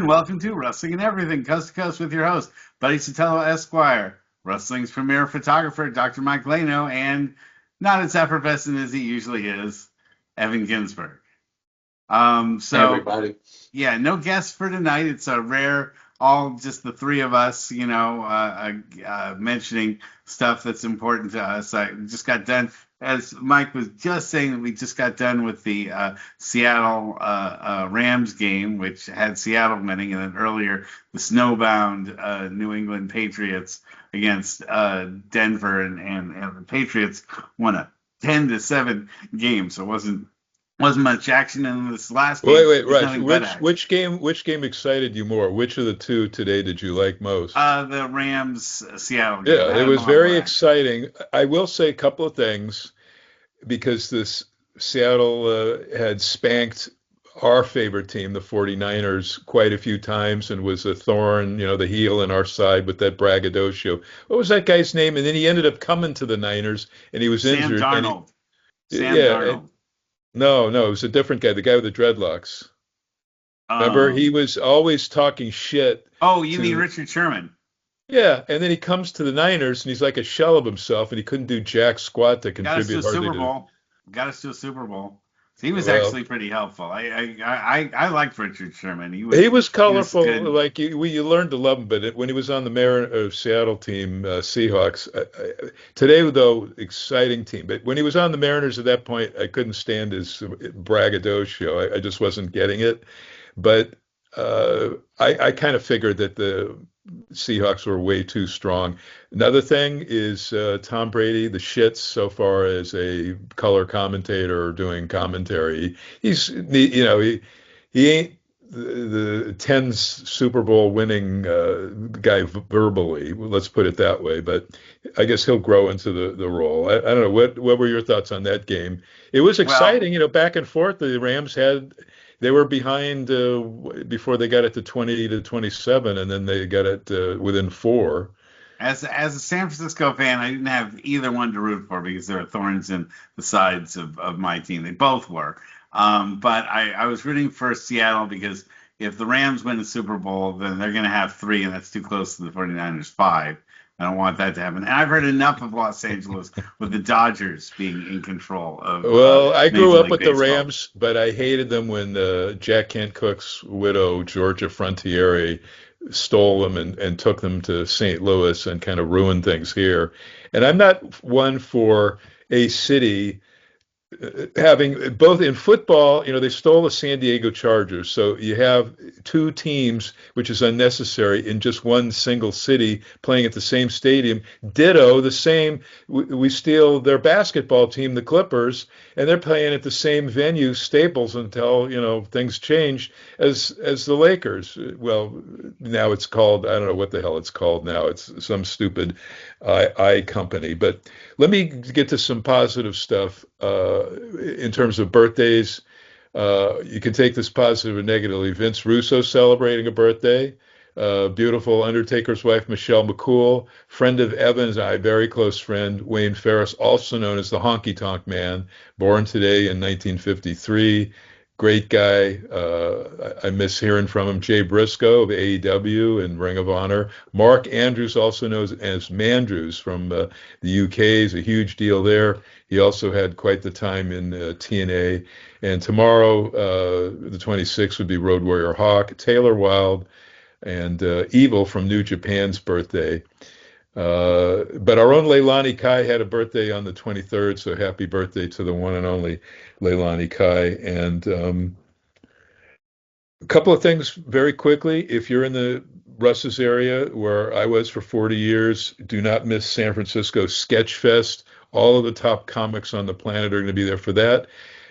and welcome to Wrestling and Everything, Coast to Coast with your host, Buddy Sotelo Esquire, wrestling's premier photographer, Dr. Mike Lano, and not as effervescent as he usually is, Evan Ginsberg. Hey, everybody. Yeah, no guests for tonight. It's a rare, all just the three of us, mentioning stuff that's important to us. I just got done, as Mike was just saying, we just got done with the Seattle Rams game, which had Seattle winning, and then earlier the snowbound New England Patriots against Denver, and the Patriots won a 10-7 game, so it wasn't much action in this last game. Wait, Rush. Which game excited you more? Which of the two today did you like most? The Rams Seattle game. Yeah, it was very exciting. I will say a couple of things because this Seattle had spanked our favorite team, the 49ers, quite a few times and was a thorn, the heel in our side with that braggadocio. What was that guy's name? And then he ended up coming to the Niners and he was injured. Sam Darnold. No, it was a different guy, the guy with the dreadlocks. Remember, he was always talking shit. Oh, you mean Richard Sherman? Yeah, and then he comes to the Niners, and he's like a shell of himself, and he couldn't do jack squat to contribute. Got us to a Super Bowl. So he was actually pretty helpful. I liked Richard Sherman. He was colorful. You learned to love him, but when he was on the Seattle team, Seahawks, today though, exciting team. But when he was on the Mariners at that point, I couldn't stand his braggadocio. I just wasn't getting it. But I kind of figured that the Seahawks were way too strong. Another thing is Tom Brady, the shits so far as a color commentator or doing commentary. He ain't the 10 Super Bowl winning guy verbally. Let's put it that way. But I guess he'll grow into the role. I don't know. What were your thoughts on that game? It was exciting, back and forth. The Rams they were behind before they got it to 20-27, and then they got it within 4. As a San Francisco fan, I didn't have either one to root for because there were thorns in the sides of my team. They both were. But I was rooting for Seattle because if the Rams win the Super Bowl, then they're going to have 3, and that's too close to the 49ers' 5. I don't want that to happen. And I've heard enough of Los Angeles with the Dodgers being in control of. Well, I grew up with the Rams, but I hated them when Jack Kent Cook's widow, Georgia Frontiere, stole them and took them to St. Louis and kind of ruined things here. And I'm not one for a city having both in football, they stole the San Diego Chargers. So you have 2 teams, which is unnecessary, in just one single city playing at the same stadium. Ditto, the same, we steal their basketball team, the Clippers, and they're playing at the same venue, Staples, until, things change as the Lakers. Well, now it's called, I don't know what the hell it's called now. It's some stupid I company. But let me get to some positive stuff. In terms of birthdays, you can take this positive or negatively. Vince Russo celebrating a birthday. Beautiful Undertaker's wife, Michelle McCool, friend of Evans, a very close friend, Wayne Ferris, also known as the Honky Tonk Man, born today in 1953. Great guy. I miss hearing from him. Jay Briscoe of AEW and Ring of Honor. Mark Andrews, also known as Mandrews from the UK, is a huge deal there. He also had quite the time in TNA. And tomorrow, the 26th, would be Road Warrior Hawk, Taylor Wilde, and Evil from New Japan's birthday. But our own Leilani Kai had a birthday on the 23rd, so happy birthday to the one and only Leilani Kai. And a couple of things very quickly. If you're in the Russ's area, where I was for 40 years, do not miss San Francisco Sketch Fest. All of the top comics on the planet are going to be there for that.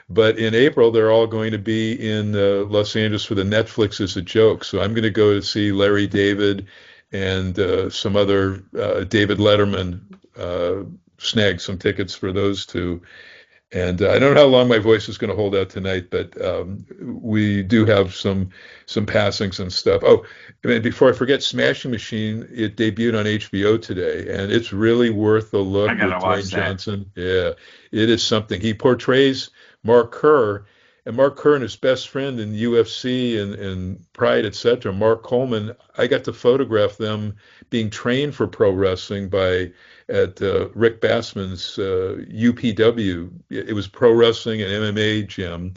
But in April, they're all going to be in Los Angeles for the Netflix is a Joke. So I'm going to go to see Larry David and some other David Letterman, snagged some tickets for those two. And I don't know how long my voice is going to hold out tonight, but we do have some passings and stuff. Oh, I mean, before I forget, Smashing Machine, it debuted on HBO today, and it's really worth a look with Dwayne Johnson. Yeah, it is something. He portrays Mark Kerr And Mark Kerr and his best friend in UFC and Pride, etc., Mark Coleman, I got to photograph them being trained for pro wrestling by at Rick Bassman's UPW. It was pro wrestling and MMA gym.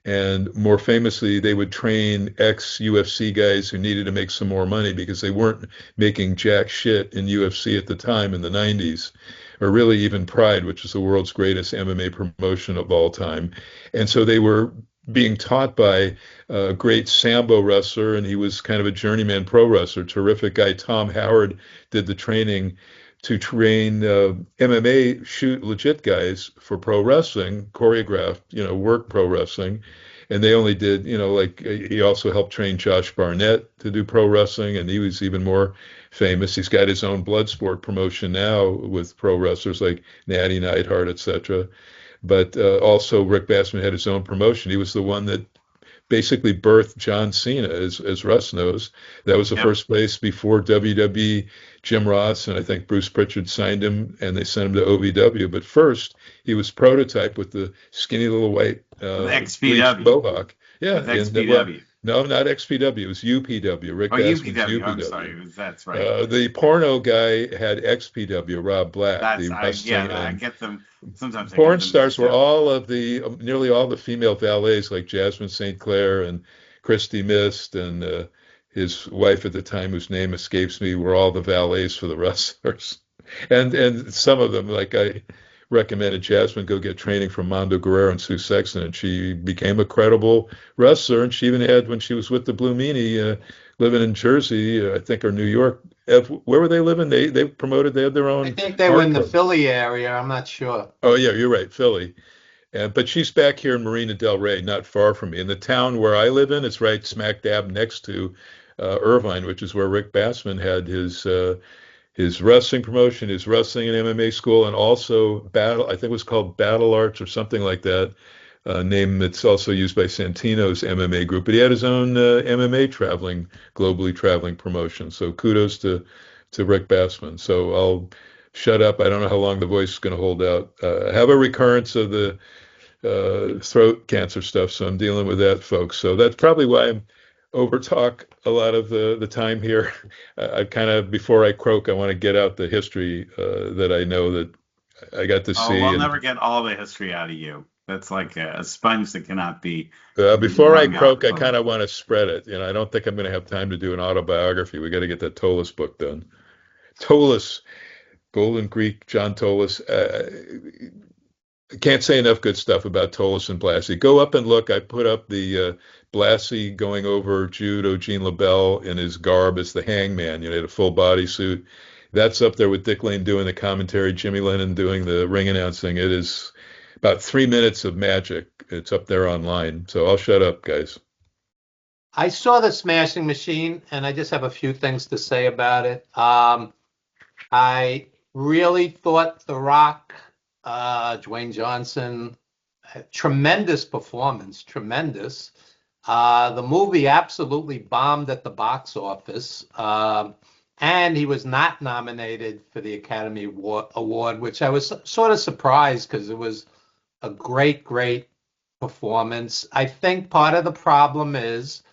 And more famously, they would train ex-UFC guys who needed to make some more money because they weren't making jack shit in UFC at the time in the 90s, or really even Pride, which is the world's greatest MMA promotion of all time. And so they were being taught by a great Sambo wrestler, and he was kind of a journeyman pro wrestler, terrific guy. Tom Howard did the training to train MMA shoot legit guys for pro wrestling, choreographed, work pro wrestling. And they only did, like he also helped train Josh Barnett to do pro wrestling, and he was even more famous. He's got his own blood sport promotion now with pro wrestlers like Natty Neidhart, etc. But also Rick Bassman had his own promotion. He was the one that basically birthed John Cena, as Russ knows. That was the first place before WWE. Jim Ross and I think Bruce Pritchard signed him, and they sent him to OVW. But first, he was prototype with the skinny little white XPW mohawk. Yeah, with XPW. No, not XPW. It was UPW. Rick Bassman's UPW. I'm sorry, that's right. The porno guy had XPW. Rob Black. I get them. Sometimes porn stars were nearly all the female valets like Jasmine St. Clair and Christy Mist and his wife at the time, whose name escapes me, were all the valets for the wrestlers. And some of them, like I recommended Jasmine go get training from Mondo Guerrero and Sue Sexton, and she became a credible wrestler. And she even had, when she was with the Blue Meanie, living in Jersey, I think, or New York. Where were they living? They promoted. They had their own. I think they were in the Philly area. I'm not sure. Oh yeah, you're right, Philly. But she's back here in Marina Del Rey, not far from me. In the town where I live in, it's right smack dab next to Irvine, which is where Rick Bassman had his wrestling promotion, his wrestling and MMA school, and also Battle. I think it was called Battle Arts or something like that. Name that's also used by Santino's MMA group, but he had his own MMA globally traveling promotion. So kudos to Rick Bassman. So I'll shut up. I don't know how long the voice is going to hold out. I have a recurrence of the throat cancer stuff, so I'm dealing with that, folks. So that's probably why I'm over talk a lot of the time here. I kind of, before I croak, I want to get out the history that I know that I got to see. I'll never get all the history out of you. That's like a sponge that cannot be. Before I croak, I kind of want to spread it. I don't think I'm going to have time to do an autobiography. We got to get that Tolis book done. Tolis, Golden Greek, John Tolis. I can't say enough good stuff about Tolis and Blassie. Go up and look. I put up the Blassie going over Jude Eugene LaBelle in his garb as the hangman. He had a full body suit. That's up there with Dick Lane doing the commentary, Jimmy Lennon doing the ring announcing. It is about 3 minutes of magic. It's up there online. So I'll shut up, guys. I saw the Smashing Machine, and I just have a few things to say about it. I really thought The Rock, Dwayne Johnson, tremendous performance, tremendous. The movie absolutely bombed at the box office. And he was not nominated for the Academy Award, which I was sort of surprised because it was a great, great performance. I think part of the problem is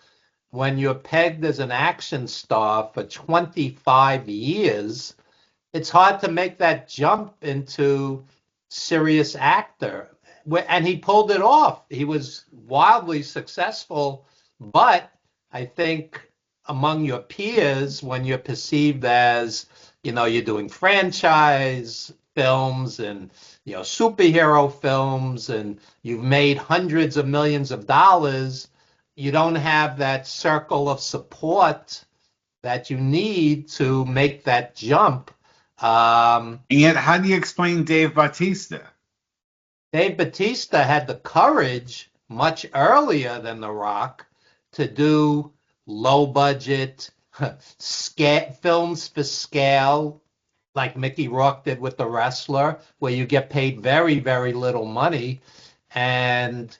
when you're pegged as an action star for 25 years, it's hard to make that jump into serious actor. And he pulled it off. He was wildly successful, but I think among your peers, when you're perceived as, you're doing franchise films and, superhero films, and you've made hundreds of millions of dollars, you don't have that circle of support that you need to make that jump. And yet, how do you explain Dave Bautista? Dave Bautista had the courage much earlier than The Rock to do low budget films for scale, like Mickey Rourke did with The Wrestler, where you get paid very, very little money, and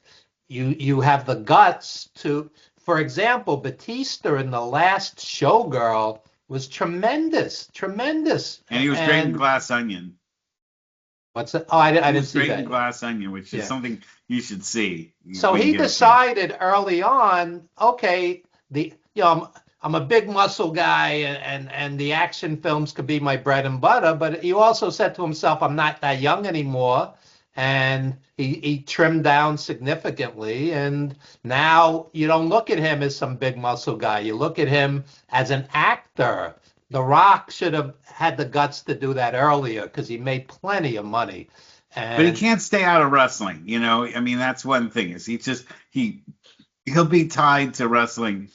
you have the guts to, for example, Bautista in The Last Showgirl was tremendous. And he was great in Glass Onion. What's that? Oh, I He didn't was see great that in yet. Glass Onion, which is Yeah. something you should see So when you he get a chance. decided early on, okay, I'm a big muscle guy, and the action films could be my bread and butter. But he also said to himself, I'm not that young anymore, and he trimmed down significantly. And now you don't look at him as some big muscle guy. You look at him as an actor. The Rock should have had the guts to do that earlier because he made plenty of money. But he And can't stay out of wrestling, I mean, that's one thing is he'll be tied to wrestling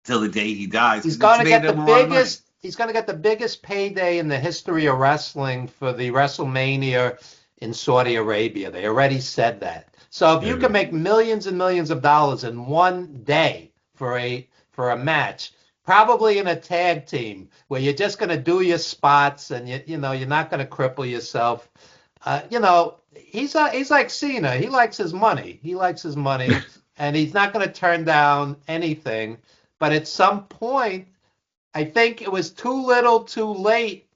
till the day he dies he's because it's going to made get the him a lot of money. biggest. He's going to get the biggest payday in the history of wrestling for the WrestleMania in Saudi Arabia. They already said that. So if you Yeah. can make millions and millions of dollars in one day for a match, probably in a tag team where you're just going to do your spots and you're not going to cripple yourself. He's like Cena. He likes his money. He likes his money, and he's not going to turn down anything. But at some point, I think it was too little, too late,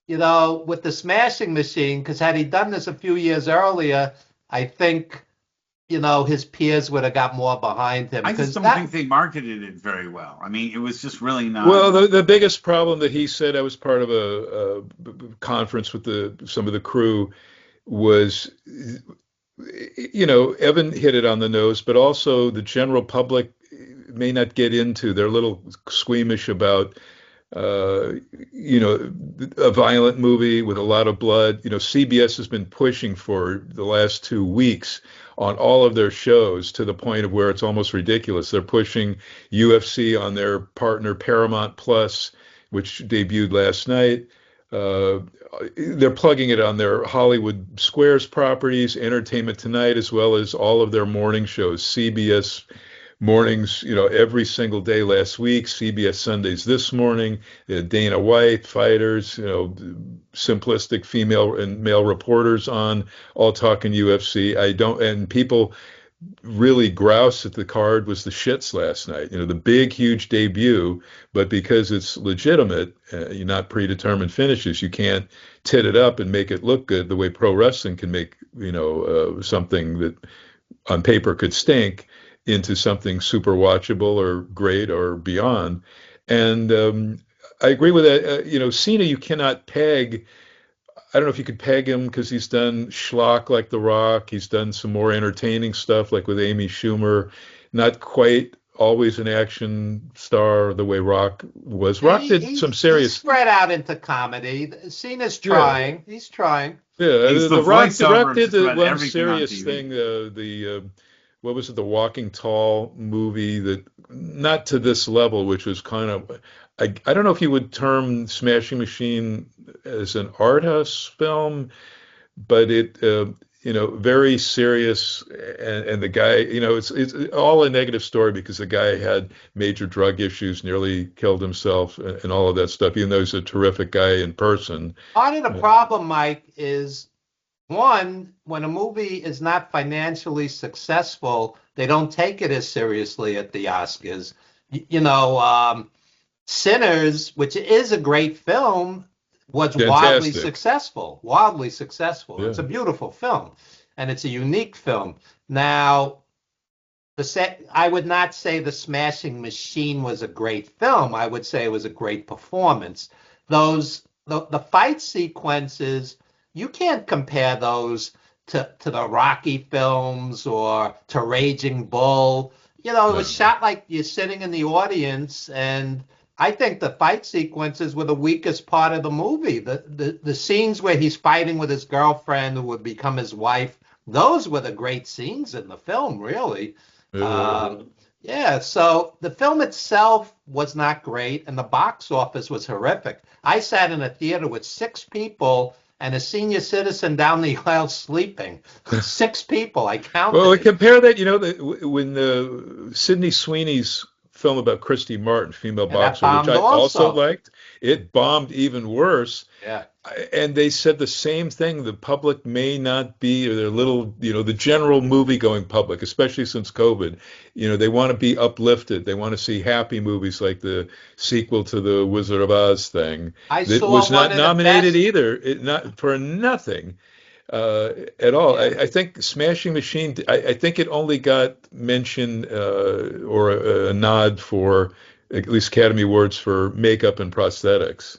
with the Smashing Machine. Because had he done this a few years earlier, I think, his peers would have got more behind him. I just Because don't think they marketed it very well. I mean, it was just really Well, not. the biggest problem that he said, I was part of a conference with some of the crew, was, Evan hit it on the nose, but also the general public may not get into. They're a little squeamish about, uh, a violent movie with a lot of blood. CBS has been pushing for the last 2 weeks on all of their shows to the point of where it's almost ridiculous. They're pushing UFC on their partner Paramount Plus, which debuted last night. Uh, they're plugging it on their Hollywood Squares properties, Entertainment Tonight, as well as all of their morning shows. CBS mornings, every single day last week, CBS Sundays this morning, Dana White, fighters, simplistic female and male reporters on, all talking UFC. And people really grouse that the card was the shits last night. The big, huge debut, but because it's legitimate, you're not predetermined finishes. You can't tit it up and make it look good the way pro wrestling can make, something that on paper could stink into something super watchable or great or beyond. And I agree with that. Cena, you cannot peg. I don't know if you could peg him because he's done schlock like The Rock. He's done some more entertaining stuff like with Amy Schumer. Not quite always an action star the way Rock was. yeah, Rock did some he's serious. spread out into comedy. Cena's Yeah, trying. He's trying. yeah. He's the The Rock voiceover of did just the about one everything on serious TV. thing. What was it? The Walking Tall movie that not to this level, which was kind of. I don't know if you would term Smashing Machine as an art house film, but it very serious, and the guy, it's all a negative story because the guy had major drug issues, nearly killed himself, and all of that stuff, even though he's a terrific guy in person. Part of the problem, Mike, is one, when a movie is not financially successful, they don't take it as seriously at the Oscars. Sinners, which is a great film, was wildly Fantastic. successful. Wildly successful. It's Yeah. a beautiful film, and it's a unique film. Now, I would not say The Smashing Machine was a great film. I would say it was a great performance. The fight sequences, you can't compare those to the Rocky films or to Raging Bull. It was No. shot like you're sitting in the audience, and I think the fight sequences were the weakest part of the movie. The scenes where he's fighting with his girlfriend who would become his wife, those were the great scenes in the film, really. Uh, Yeah, so the film itself was not great, and the box office was horrific. I sat in a theater with 6 people and a senior citizen down the aisle sleeping. 6 people, I well, counted we it. compare that, when Sydney Sweeney's film about Christy Martin, female And that boxer, which bombed I also also. liked, it bombed even worse. Yeah. And they said the same thing. The public may not be, or they're little, the general movie going public, especially since COVID, they want to be uplifted. They want to see happy movies like the sequel to the Wizard of Oz thing I that saw was one not of the nominated best. either, not for nothing. at all. Yeah. I think Smashing Machine, I think it only got mention or a nod for at least Academy Awards for makeup and prosthetics,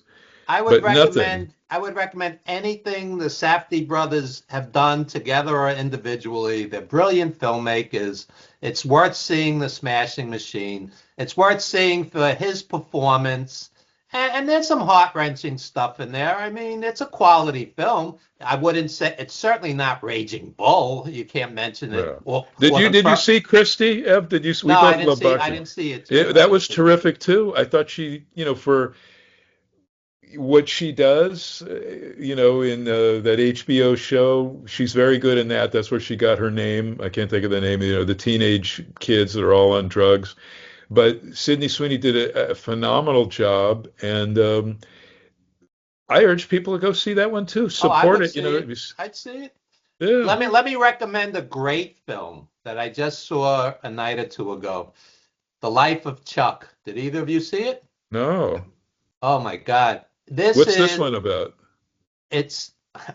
but nothing. I would recommend anything the Safdie brothers have done together or individually. They're brilliant filmmakers. It's worth seeing The Smashing Machine. It's worth seeing for his performance. And there's some heart-wrenching stuff in there. I mean, it's a quality film. I wouldn't say it's certainly not Raging Bull. You can't mention it. Yeah. Did you see Christie? Ev, we No, both love I boxing. didn't see it too. That was terrific too. I thought she, for what she does, in that HBO show, she's very good in that. That's where she got her name. I can't think of the name. The teenage kids that are all on drugs. But Sydney Sweeney did a phenomenal job, and I urge people to go see that one too. Support it. I'd see it. Yeah. Let me recommend a great film that I just saw a night or two ago. The Life of Chuck. Did either of you see it? No. Oh my God. What's this one about?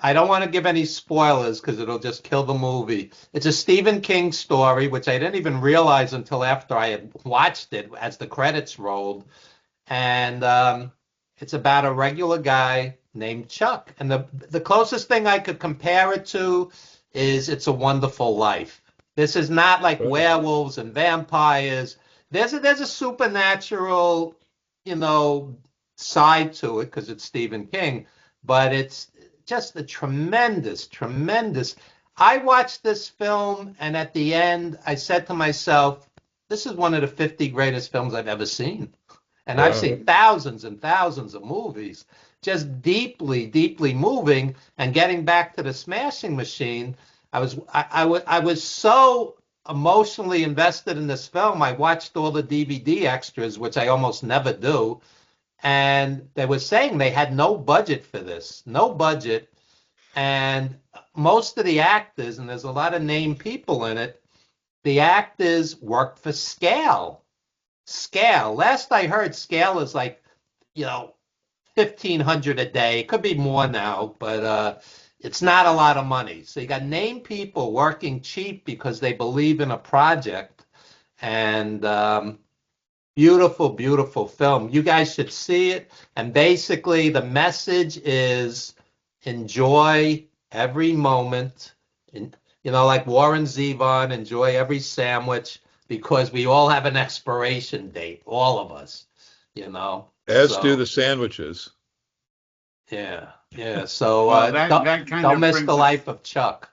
I don't want to give any spoilers because it'll just kill the movie. It's a Stephen King story, which I didn't even realize until after I had watched it as the credits rolled. And it's about a regular guy named Chuck. And the closest thing I could compare it to is It's a Wonderful Life. This is not like werewolves and vampires. There's a supernatural, side to it because it's Stephen King, but it's just a tremendous. I watched this film, and at the end, I said to myself, this is one of the 50 greatest films I've ever seen. And I've seen thousands and thousands of movies, just deeply moving. And getting back to The Smashing Machine, I was so emotionally invested in this film. I watched all the DVD extras, which I almost never do. And they were saying they had no budget for this, no budget. And most of the actors, and there's a lot of named people in it, the actors worked for Scale. Last I heard, Scale is like, $1,500 a day. It could be more now, but it's not a lot of money. So you got named people working cheap because they believe in a project. And beautiful film. You guys should see it. And basically, the message is enjoy every moment. And, like Warren Zevon, enjoy every sandwich because we all have an expiration date, all of us, As do the sandwiches. Yeah. So don't miss The Life of Chuck.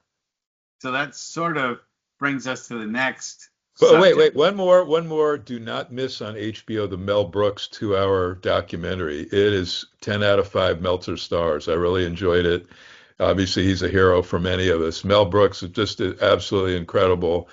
So that sort of brings us to the next. But wait, one more. Do not miss on HBO the Mel Brooks 2-hour documentary. It is 10 out of 5 Meltzer stars. I really enjoyed it. Obviously, he's a hero for many of us. Mel Brooks is just absolutely incredible.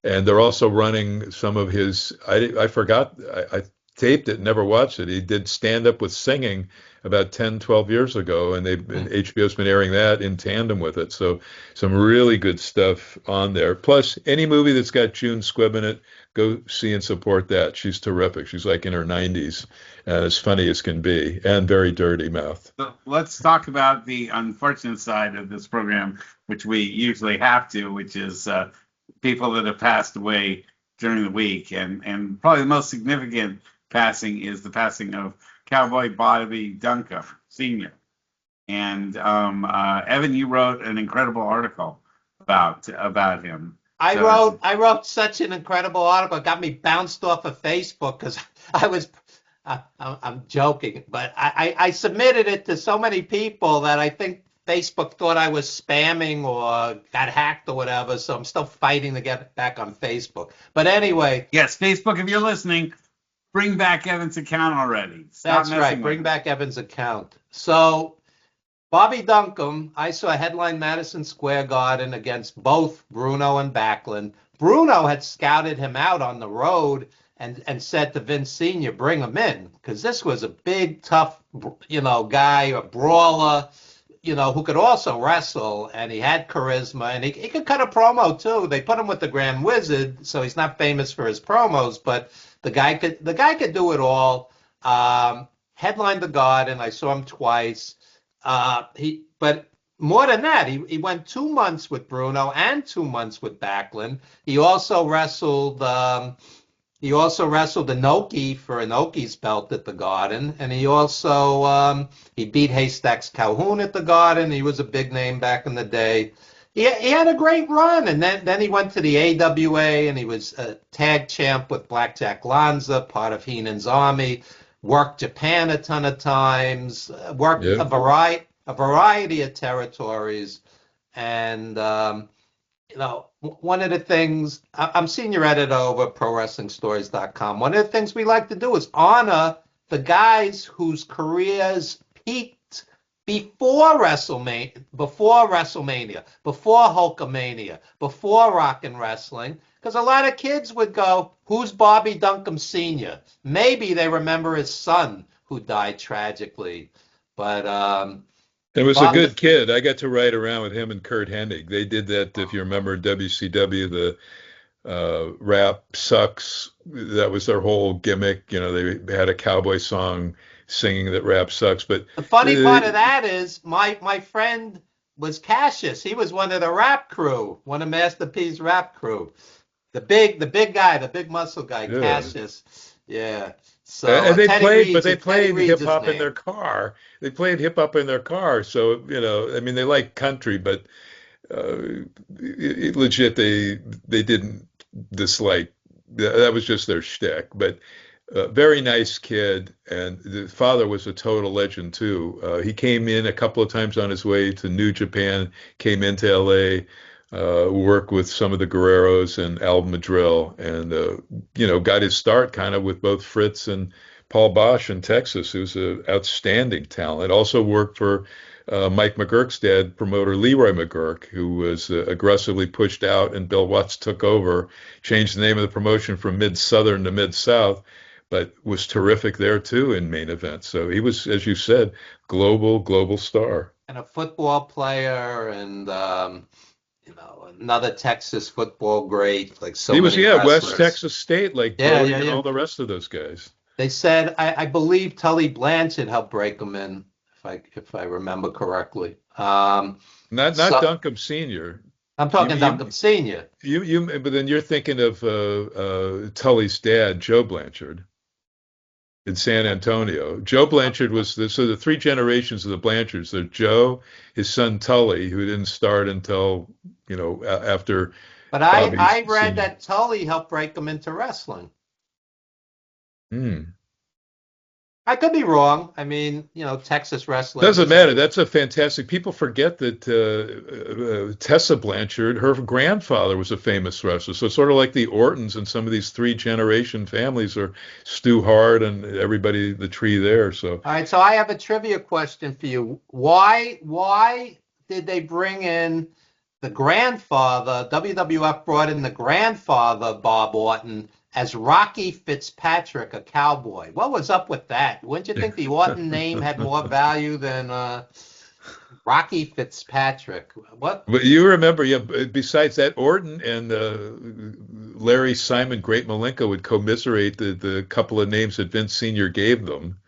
And they're also running some of his, I forgot, I taped it, never watched it. He did stand up with singing about 10, 12 years ago, and HBO's been airing that in tandem with it. So some really good stuff on there. Plus, any movie that's got June Squibb in it, go see and support that. She's terrific. She's like in her 90s and as funny as can be and very dirty mouth. So let's talk about the unfortunate side of this program, which we usually have to, which is people that have passed away during the week. And probably the most significant passing is the passing of Cowboy Bobby Duncam, Sr. And Evan, you wrote an incredible article about him. I wrote such an incredible article. It got me bounced off of Facebook because I'm joking, but I submitted it to so many people that I think Facebook thought I was spamming or got hacked or whatever. So I'm still fighting to get back on Facebook. But anyway. Yes, Facebook, if you're listening, bring back Evan's account already. That's right. Bring back Evan's account. So Bobby Duncam, I saw a headline Madison Square Garden against both Bruno and Backlund. Bruno had scouted him out on the road and said to Vince Sr., bring him in, because this was a big, tough, guy, a brawler, who could also wrestle, and he had charisma, and he could cut a promo too. They put him with the Grand Wizard, so he's not famous for his promos, but the guy could do it all. Headlined the Garden. I saw him twice. But more than that, he went 2 months with Bruno and 2 months with Backlund. He also wrestled. He also wrestled Inoki for Inoki's belt at the Garden, and he also he beat Haystacks Calhoun at the Garden. He was a big name back in the day. He had a great run, and then he went to the AWA, and he was a tag champ with Blackjack Lanza, part of Heenan's army. Worked Japan a ton of times. Worked Yeah. a variety of territories, and one of the things, I'm senior editor over at ProWrestlingStories.com. One of the things we like to do is honor the guys whose careers peaked before WrestleMania, before Hulkamania, before Rock and Wrestling. Because a lot of kids would go, who's Bobby Duncam Sr.? Maybe they remember his son who died tragically. But It was a Bob, good kid. I got to ride around with him and Kurt Hennig. They did that, if you remember WCW, the rap sucks. That was their whole gimmick. You know, they had a cowboy song singing that rap sucks. But the funny part of that is my friend was Cassius. He was one of the rap crew, one of Master P's rap crew. The big guy, the big muscle guy, yeah. Cassius. Yeah. So And they Teddy played, Reed's, but they Teddy played Reed's hip his hop in name. their car. They played hip hop in their car. So, you know, I mean, they like country, but legit, they didn't dislike. That was just their shtick. But very nice kid, and the father was a total legend too. He came in a couple of times on his way to New Japan, came into LA, worked with some of the Guerreros and Al Madril, and you know, got his start kind of with both Fritz and Paul Bosch in Texas, who's an outstanding talent. Also worked for Mike McGurk's dad, promoter Leroy McGurk, who was aggressively pushed out, and Bill Watts took over, changed the name of the promotion from Mid Southern to Mid South, but was terrific there too in main events. So he was, as you said, global star. And a football player, and another Texas football great, like so He was, many yeah, West wrestlers. Texas State, like Yeah, Bowie yeah, and yeah. all the rest of those guys. They said I believe Tully Blanchard helped break them in, if I remember correctly. Not So Duncombe Senior. I'm You talking you Duncan Senior. but then you're thinking of Tully's dad, Joe Blanchard, in San Antonio. Joe Blanchard was so the three generations of the Blanchards. They're Joe, his son Tully, who didn't start until, you know, after But Bobby's I read senior. that Tully helped break them into wrestling. Hmm. I could be wrong. I mean, Texas wrestling Doesn't is matter. That's a fantastic. People forget that Tessa Blanchard, her grandfather was a famous wrestler. So it's sort of like the Ortons and some of these three generation families, are Stu Hart and everybody, the tree there. So all right. So I have a trivia question for you. Why did they bring in the grandfather? WWF brought in the grandfather, Bob Orton, as Rocky Fitzpatrick, a cowboy. What was up with that? Wouldn't you think the Orton name had more value than Rocky Fitzpatrick? What? but you remember, yeah, besides that, Orton and Larry Simon, Great Malenko would commiserate the couple of names that Vince Sr. gave them.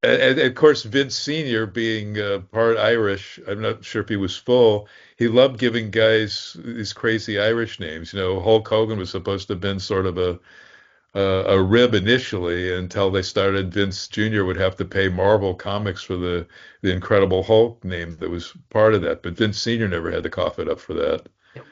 And of course, Vince Sr. being part Irish, I'm not sure if he was full. He loved giving guys these crazy Irish names. You know, Hulk Hogan was supposed to have been sort of a rib initially, until they started. Vince Jr. would have to pay Marvel Comics for the Incredible Hulk name that was part of that. But Vince Sr. never had to cough it up for that.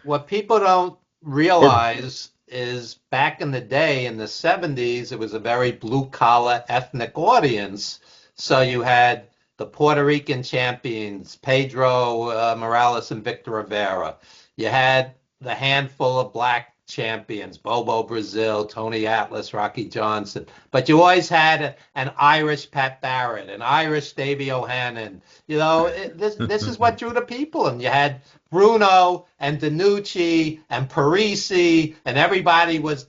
What people don't Or realize is back in the day, in the 70s, it was a very blue collar ethnic audience. So you had the Puerto Rican champions, Pedro Morales and Victor Rivera. You had the handful of black champions, Bobo Brazil, Tony Atlas, Rocky Johnson. But you always had an Irish Pat Barrett, an Irish Davey O'Hannon. This is what drew the people. And you had Bruno and DiNucci and Parisi, and everybody was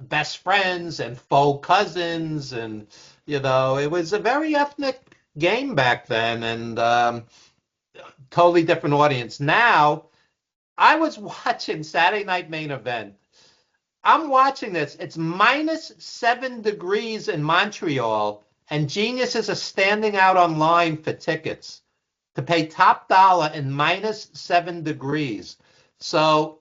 best friends and faux cousins, and it was a very ethnic game back then, and totally different audience. Now, I was watching Saturday Night Main Event. I'm watching this. It's -7 degrees in Montreal, and geniuses are standing out online for tickets. to pay top dollar in -7 degrees. So,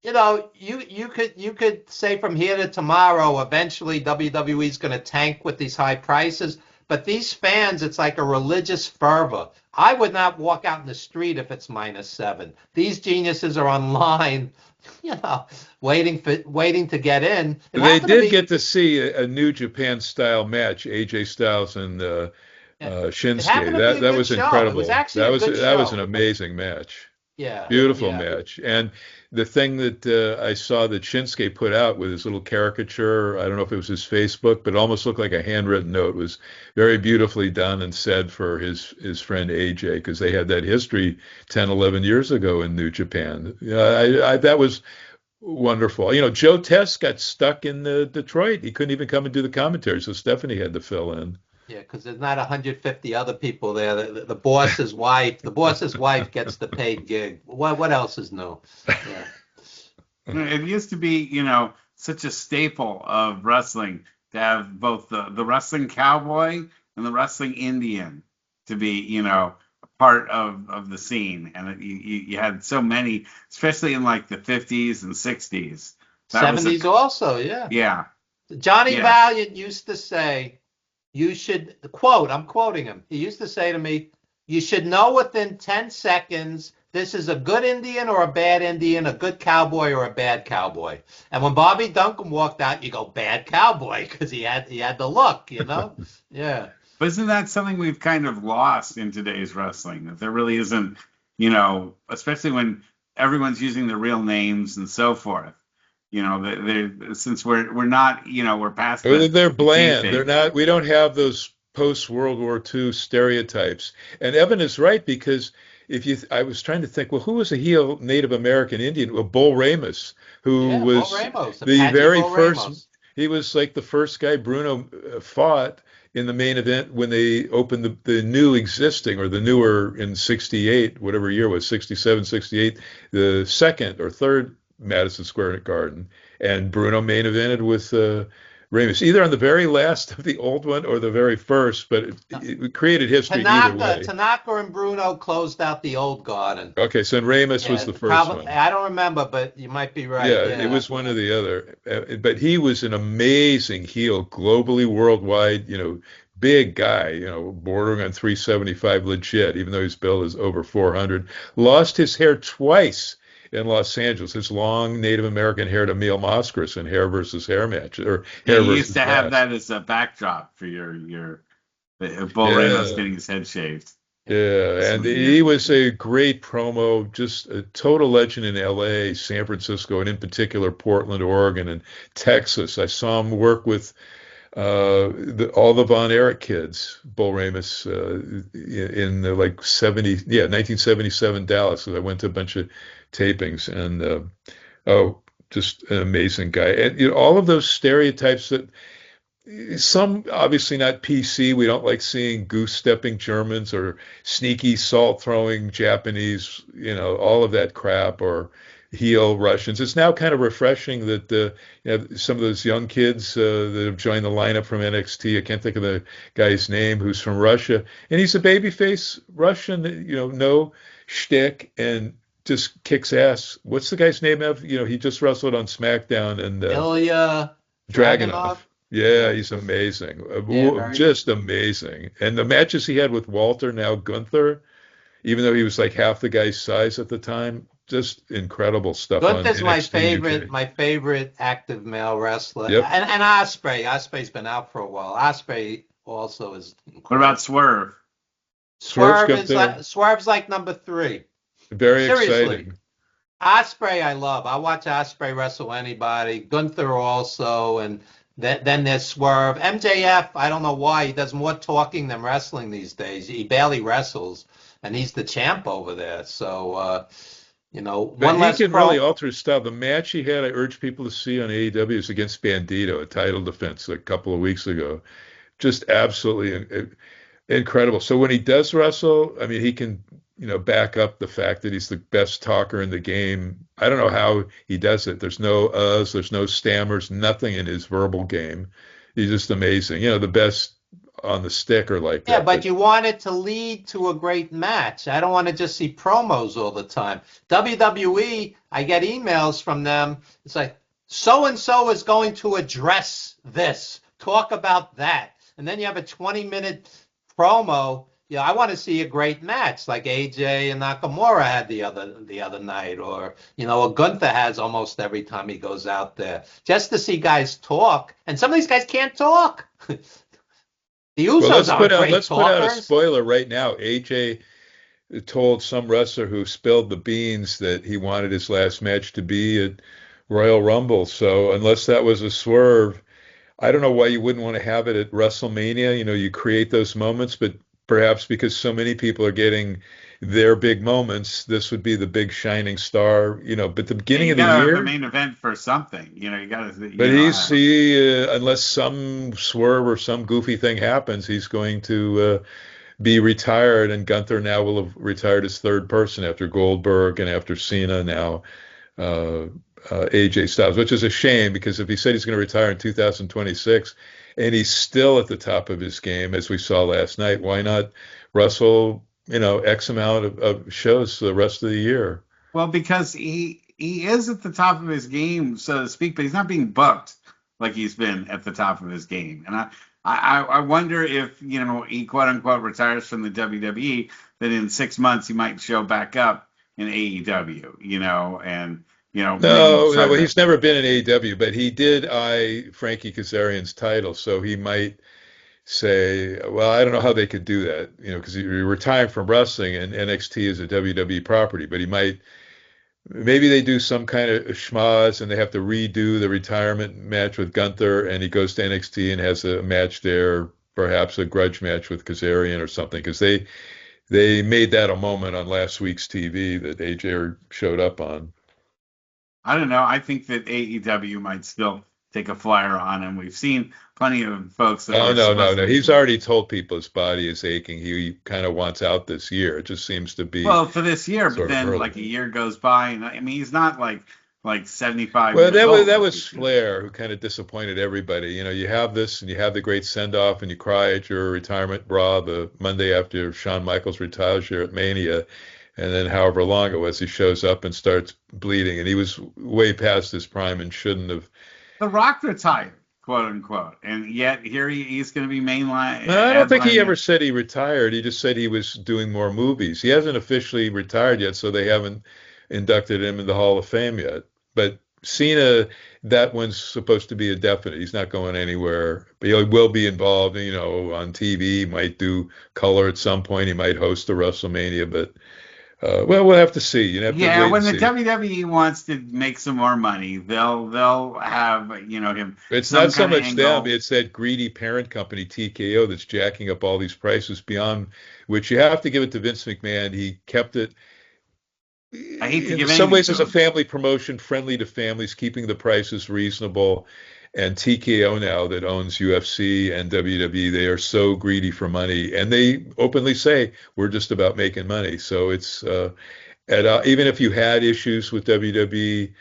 you could say from here to tomorrow, eventually WWE is going to tank with these high prices. But these fans, it's like a religious fervor. I would not walk out in the street if it's -7. These geniuses are online, waiting to get in. They did get to see a New Japan style match, AJ Styles and Shinsuke. That was incredible. It was actually a good show. That was an amazing match. Yeah, Beautiful match. And the thing that I saw that Shinsuke put out with his little caricature, I don't know if it was his Facebook, but it almost looked like a handwritten note. It was very beautifully done and said for his friend AJ, because they had that history 10, 11 years ago in New Japan. That was wonderful. Joe Test got stuck in Detroit. He couldn't even come and do the commentary, so Stephanie had to fill in. Yeah, because there's not 150 other people there. The boss's wife, gets the paid gig. What else is new? Yeah. It used to be, such a staple of wrestling to have both the wrestling cowboy and the wrestling Indian to be, a part of the scene. And you had so many, especially in like the 50s and 60s. 70s also, yeah. Yeah. Johnny Valiant used to say, I'm quoting him. He used to say to me, you should know within 10 seconds, this is a good Indian or a bad Indian, a good cowboy or a bad cowboy. And when Bobby Duncam walked out, you go, bad cowboy, because he had the look, Yeah. But isn't that something we've kind of lost in today's wrestling? That there really isn't, especially when everyone's using their real names and so forth. Since we're not, we're past. They're bland. They're not. We don't have those post World War II stereotypes. And Evan is right, because I was trying to think, well, who was a heel Native American Indian? Well, Bull Ramus, who was the very first. He was like the first guy Bruno fought in the main event when they opened the new existing, or the newer in 68, whatever year it was, 67, 68, the second or third Madison Square Garden, and Bruno main evented with Ramus, either on the very last of the old one or the very first, but it created history either way. Tanaka and Bruno closed out the old garden. Okay, so Ramus was the first one. I don't remember, but you might be right. Yeah, it was one or the other. But he was an amazing heel, globally, worldwide, big guy, bordering on 375 legit, even though his bill is over 400. Lost his hair twice in Los Angeles, his long Native American hair to Emil Moskris in Hair versus Hair match, or Hair versus You used to have that as a backdrop for your Bull Ramos getting his head shaved. Yeah, and he was a great promo, just a total legend in L.A., San Francisco, and in particular Portland, Oregon, and Texas. I saw him work with all the Von Erich kids, Bull Ramus, in the 1977 Dallas. So I went to a bunch of tapings, and just an amazing guy. And all of those stereotypes that some obviously not PC. We don't like seeing goose-stepping Germans or sneaky salt-throwing Japanese, all of that crap, or heel Russians. It's now kind of refreshing that some of those young kids that have joined the lineup from NXT, I can't think of the guy's name, who's from Russia, and he's a babyface Russian, no shtick, and just kicks ass. What's the guy's name? He just wrestled on SmackDown, and Ilya Dragunov. Yeah, he's amazing. Just amazing. And the matches he had with Walter, now Gunther, even though he was like half the guy's size at the time, just incredible stuff. Gunther's my favorite active male wrestler. Yep. And Ospreay. Ospreay's been out for a while. Ospreay also is incredible. What about Swerve? Swerve's like number 3. Very Seriously. exciting. Ospreay I love. I watch Ospreay wrestle anybody. Gunther also, and then there's Swerve. MJF, I don't know why. He does more talking than wrestling these days. He barely wrestles, and he's the champ over there. So, But he can really alter his style. The match he had, I urge people to see on AEW, is against Bandito, a title defense a couple of weeks ago. Just absolutely incredible. So when he does wrestle, I mean, he can back up the fact that he's the best talker in the game. I don't know how he does it. There's no there's no stammers, nothing in his verbal game. He's just amazing. The best on the sticker like Yeah, that. but you want it to lead to a great match. I don't want to just see promos all the time. WWE, I get emails from them. It's like, so and so is going to address this, talk about that. And then you have a 20-minute promo. Yeah, I want to see a great match like AJ and Nakamura had the other night, or a Gunther has almost every time he goes out there. Just to see guys talk, and some of these guys can't talk. The Well, Usos aren't great let's put out a talkers. spoiler right now. AJ told some wrestler who spilled the beans that he wanted his last match to be at Royal Rumble. So unless that was a swerve, I don't know why you wouldn't want to have it at WrestleMania. You create those moments, but perhaps because so many people are getting their big moments, this would be the big shining star. But the Yeah, beginning you of the gotta have the year. main event for something. You gotta, But have. unless some swerve or some goofy thing happens, he's going to be retired, and Gunther now will have retired as third person after Goldberg and after Cena now, uh, AJ Styles, which is a shame because if he said he's going to retire in 2026 and he's still at the top of his game, as we saw last night, why not wrestle, X amount of shows the rest of the year? Well, because he is at the top of his game, so to speak, but he's not being booked like he's been at the top of his game. And I wonder if he quote unquote retires from the WWE, that in 6 months he might show back up in AEW, and maybe No, try well, to. he's never been in AEW, but he did Frankie Kazarian's title, so he might say, well, I don't know how they could do that, because you're retiring from wrestling and NXT is a WWE property, but maybe they do some kind of schmaz and they have to redo the retirement match with Gunther and he goes to NXT and has a match there, perhaps a grudge match with Kazarian or something, because they made that a moment on last week's TV that AJ showed up on. I don't know. I think that AEW might still take a flyer on him. We've seen plenty of folks that Oh, were no, no, supposed to no. be. He's already told people his body is aching. He kind of wants out this year. It just seems to be Well, for this year, but sort of then early. like a year goes by, and I mean he's not like 75 Well, years old. that Like was he's gonna be. Flair who kind of disappointed everybody. You have this and you have the great send off and you cry at your retirement bra the Monday after Shawn Michaels retires here at Mania, and then however long it was, he shows up and starts bleeding, and he was way past his prime and shouldn't have. The Rock retired, quote unquote, and yet here he's going to be mainline I don't think he ever headlining. said he retired. He just said he was doing more movies. He hasn't officially retired yet, so they haven't inducted him in the Hall of Fame yet. But Cena, that one's supposed to be a definite. He's not going anywhere. But he will be involved, on TV. He might do color at some point. He might host a WrestleMania. But well, we'll have to see. You have to Yeah, wait and when the see. WWE wants to make some more money, they'll have him It's some not so kind of much them. angle. It's that greedy parent company, TKO, that's jacking up all these prices beyond which you have to give it to Vince McMahon. He kept it I hate to in give some anything ways to as a him. family promotion, friendly to families, keeping the prices reasonable. And TKO now that owns UFC and WWE, they are so greedy for money, and they openly say we're just about making money. So it's even if you had issues with WWE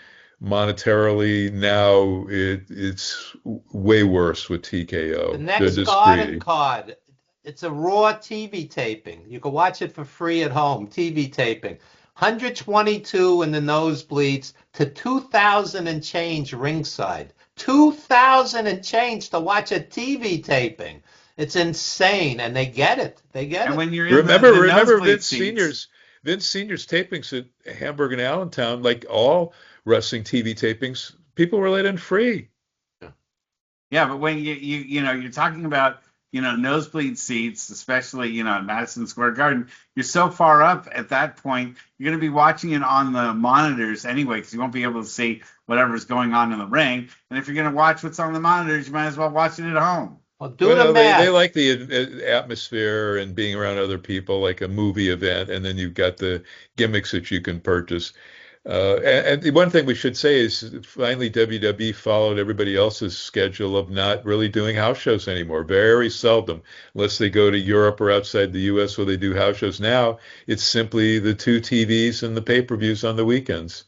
monetarily, now it's way worse with The TKO. They're next just Garden greedy. card, it's a Raw TV taping. You can watch it for free at home, TV taping. 122 in the nosebleeds to 2,000 and change ringside. 2,000 and change to watch a TV taping. It's insane, and they get it. They get And it. when you're in the Remember nosebleed seats. Vince Senior's tapings at Hamburg and Allentown, like all wrestling TV tapings, people were let in free. Yeah, but when you're talking about nosebleed seats, especially at Madison Square Garden, you're so far up at that point, you're going to be watching it on the monitors anyway, because you won't be able to see whatever's going on in the ring. And if you're going to watch what's on the monitors, you might as well watch it at home. Well, do the Well, they math. like the atmosphere and being around other people, like a movie event, and then you've got the gimmicks that you can purchase. And the one thing we should say is finally WWE followed everybody else's schedule of not really doing house shows anymore. Very seldom, unless they go to Europe or outside the U.S. where they do house shows. Now it's simply the two TVs and the pay-per-views on the weekends.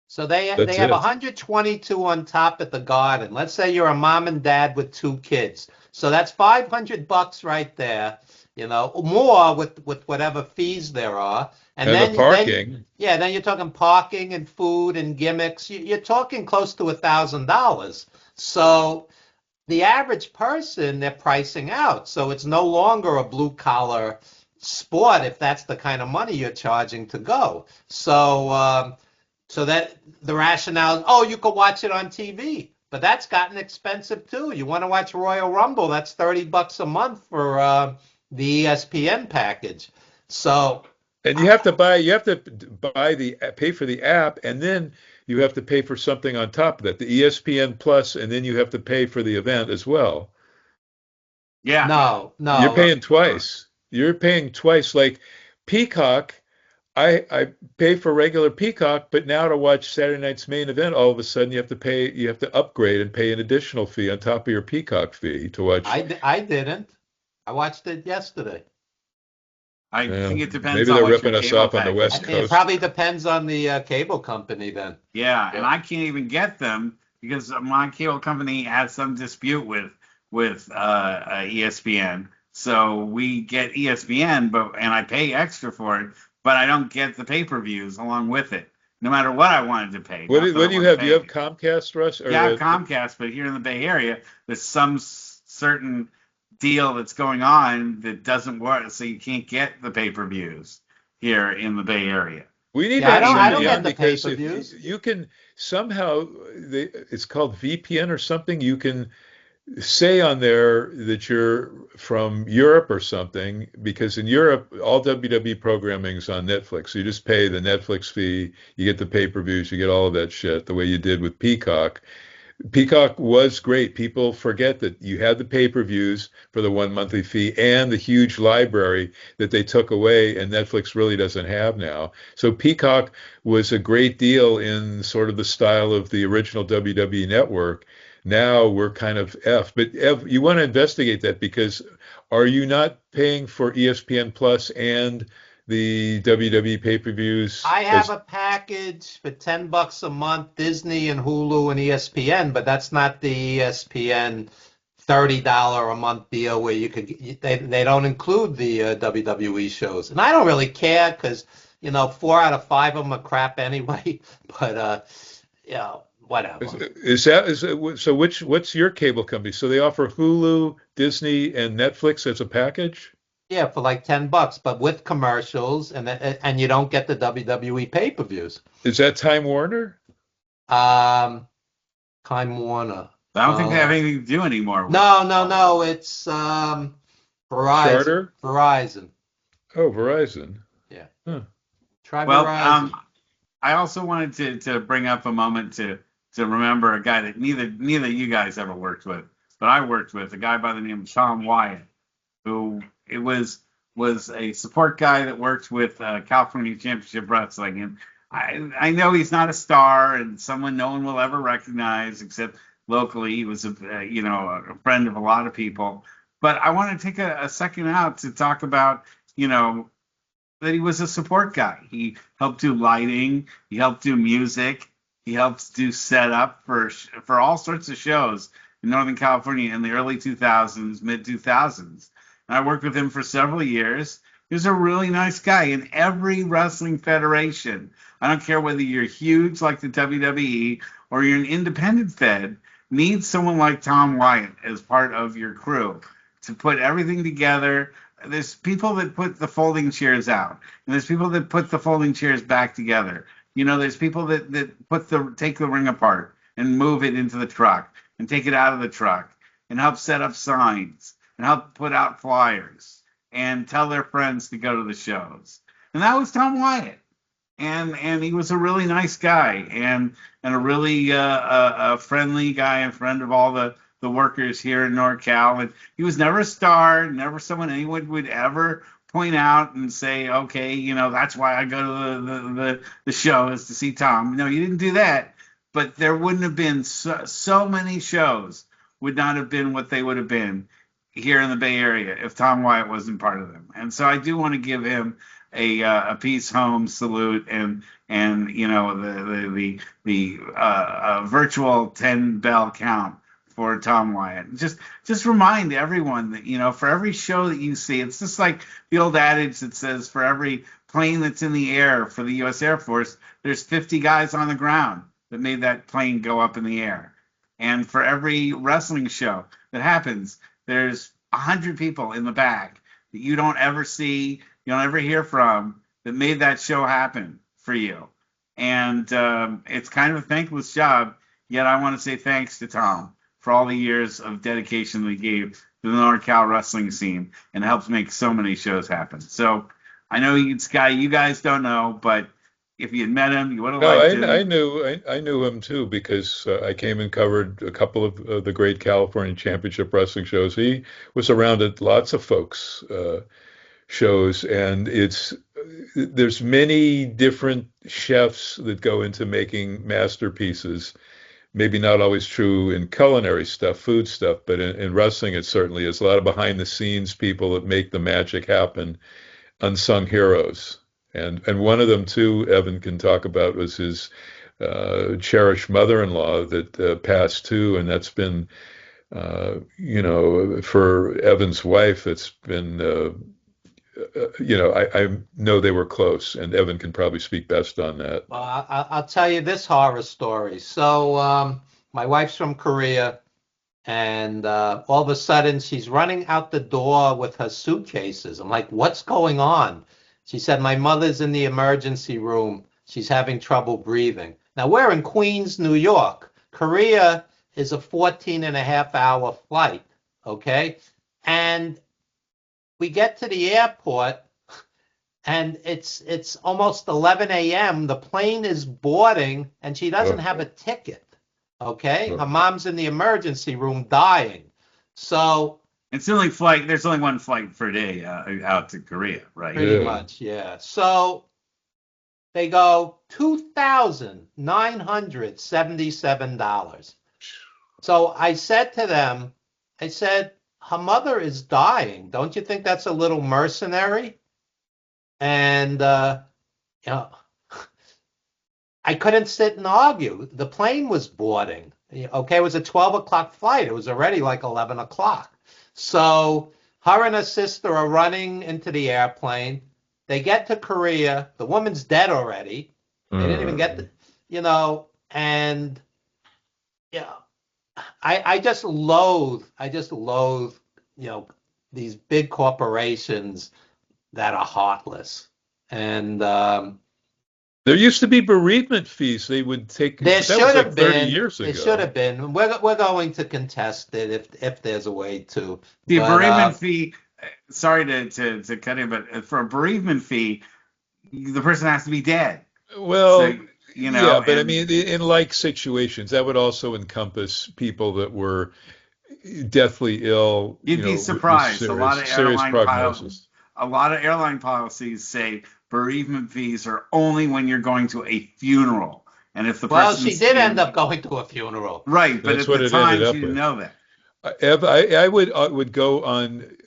So they That's have it. 122 on top at the Garden. Let's say you're a mom and dad with two kids. So that's $500 right there. More with whatever fees there are, and And the then parking. yeah, then you're talking parking and food and gimmicks. You're talking close to $1,000. So the average person, they're pricing out. So it's no longer a blue collar sport if that's the kind of money you're charging to go. So that the rationale is, oh, you could watch it on TV, but that's gotten expensive too. You want to watch Royal Rumble, that's $30 a month for the ESPN package. So And you have to pay for the app, and then you have to pay for something on top of that, the ESPN Plus, and then you have to pay for the event as well. Yeah. no, You're no. paying twice. You're paying twice. Like Peacock, I pay for regular Peacock, but now to watch Saturday night's main event, all of a sudden you have to upgrade and pay an additional fee on top of your Peacock fee to watch. I didn't. I watched it yesterday. I think it depends Maybe on they're what your ripping us cable off on the package West is. It Coast. probably depends on the cable company then. Yeah, and Yeah. I can't even get them because my cable company has some dispute with ESPN. So we get ESPN, and I pay extra for it, but I don't get the pay-per-views along with it, no matter what I wanted to pay. What Not do, that what I do you want to have? Do you have pay. Comcast, Russ? Or Yeah, I have Comcast, but here in the Bay Area, there's some certain deal that's going on that doesn't work, so you can't get the pay-per-views here in the Bay Area. we need to Yeah, have I Even don't somebody get on the because if pay-per-views. you can somehow, it's called VPN or something. You can say on there that you're from Europe or something, because in Europe, all WWE programming is on Netflix. So you just pay the Netflix fee, you get the pay-per-views, you get all of that shit, the way you did with Peacock. Peacock was great. People forget that you had the pay-per-views for the one monthly fee and the huge library that they took away, and Netflix really doesn't have now. So Peacock was a great deal in sort of the style of the original WWE network. Now we're kind of F. But Ev, you want to investigate that, because are you not paying for ESPN Plus and the WWE pay-per-views I have as a package for $10 a month, Disney and Hulu and ESPN, but that's not the ESPN $30 a month deal where they don't include the WWE shows. And I don't really care because, 4 out of 5 of them are crap anyway. But whatever. so what's your cable company? So they offer Hulu, Disney, and Netflix as a package? Yeah, for like $10, but with commercials, and you don't get the WWE pay-per-views. Is that Time Warner? Um, Time Warner. I don't think they have anything to do anymore with No. It's Verizon. Charter? Verizon. Oh, Verizon. Yeah. Huh. Try Well, Verizon. I also wanted to bring up a moment to remember a guy that neither you guys ever worked with, but I worked with a guy by the name of Tom Wyatt, who it was a support guy that worked with California Championship Wrestling, and I know he's not a star and someone no one will ever recognize except locally. He was a friend of a lot of people, but I want to take a second out to talk about that he was a support guy. He helped do lighting, he helped do music, he helped do setup for all sorts of shows in Northern California in the early 2000s, mid 2000s. And I worked with him for several years. He was a really nice guy in every wrestling federation. I don't care whether you're huge like the WWE or you're an independent fed, needs someone like Tom Wyatt as part of your crew to put everything together. There's people that put the folding chairs out, and there's people that put the folding chairs back together. There's people that take the ring apart and move it into the truck and take it out of the truck and help set up signs and help put out flyers and tell their friends to go to the shows. And that was Tom Wyatt. And he was a really nice guy and a really a friendly guy and friend of all the workers here in NorCal. And he was never a star, never someone anyone would ever point out and say, okay, that's why I go to the show is to see Tom. No, you didn't do that. But there wouldn't have been so many shows would not have been what they would have been here in the Bay Area if Tom Wyatt wasn't part of them. And so I do want to give him a peace home salute and the virtual 10 bell count for Tom Wyatt. Just remind everyone that, for every show that you see, it's just like the old adage that says for every plane that's in the air for the U.S. Air Force, there's 50 guys on the ground that made that plane go up in the air. And for every wrestling show that happens, there's 100 people in the back that you don't ever see, you don't ever hear from, that made that show happen for you. And it's kind of a thankless job, yet I want to say thanks to Tom for all the years of dedication that he gave to the NorCal wrestling scene and helped make so many shows happen. So I know it's a guy you guys don't know, but if you had met him, you would have No, liked him. I knew him too because I came and covered a couple of the great California Championship Wrestling shows. He was around at lots of folks' shows, and there's many different chefs that go into making masterpieces. Maybe not always true in culinary stuff, food stuff, but in wrestling it certainly is. A lot of behind the scenes people that make the magic happen, unsung heroes. And one of them too, Evan can talk about, was his cherished mother-in-law that passed too, and that's been, for Evan's wife, it's been, I know they were close, and Evan can probably speak best on that. Well, I'll tell you this horror story. So my wife's from Korea, and all of a sudden she's running out the door with her suitcases. I'm like, what's going on? She said, my mother's in the emergency room. She's having trouble breathing. Now, we're in Queens, New York. Korea is a 14-and-a-half-hour flight, okay? And we get to the airport, and it's almost 11 a.m. The plane is boarding, and she doesn't have a ticket, okay? Her mom's in the emergency room dying. So it's the only flight. There's only one flight per day out to Korea, right? Pretty much, yeah. So they go $2,977. So I said to them, her mother is dying. Don't you think that's a little mercenary? And I couldn't sit and argue. The plane was boarding. Okay, it was a 12 o'clock flight. It was already like 11 o'clock. So her and her sister are running into the airplane. They get to Korea. The woman's dead already. They didn't even get and I just loathe, these big corporations that are heartless. And there used to be bereavement fees they would take. There that should was like have 30 been. years ago. It should have been. We're going to contest it if there's a way to. The bereavement fee. Sorry to cut in, but for a bereavement fee, the person has to be dead. Well, so, but I mean, in like situations, that would also encompass people that were deathly ill. You'd be surprised. Serious, a lot of airline policies say bereavement fees are only when you're going to a funeral, and if the person. Well, she did end up going to a funeral, right? But That's at the time, she didn't know that. Ev, I would go on.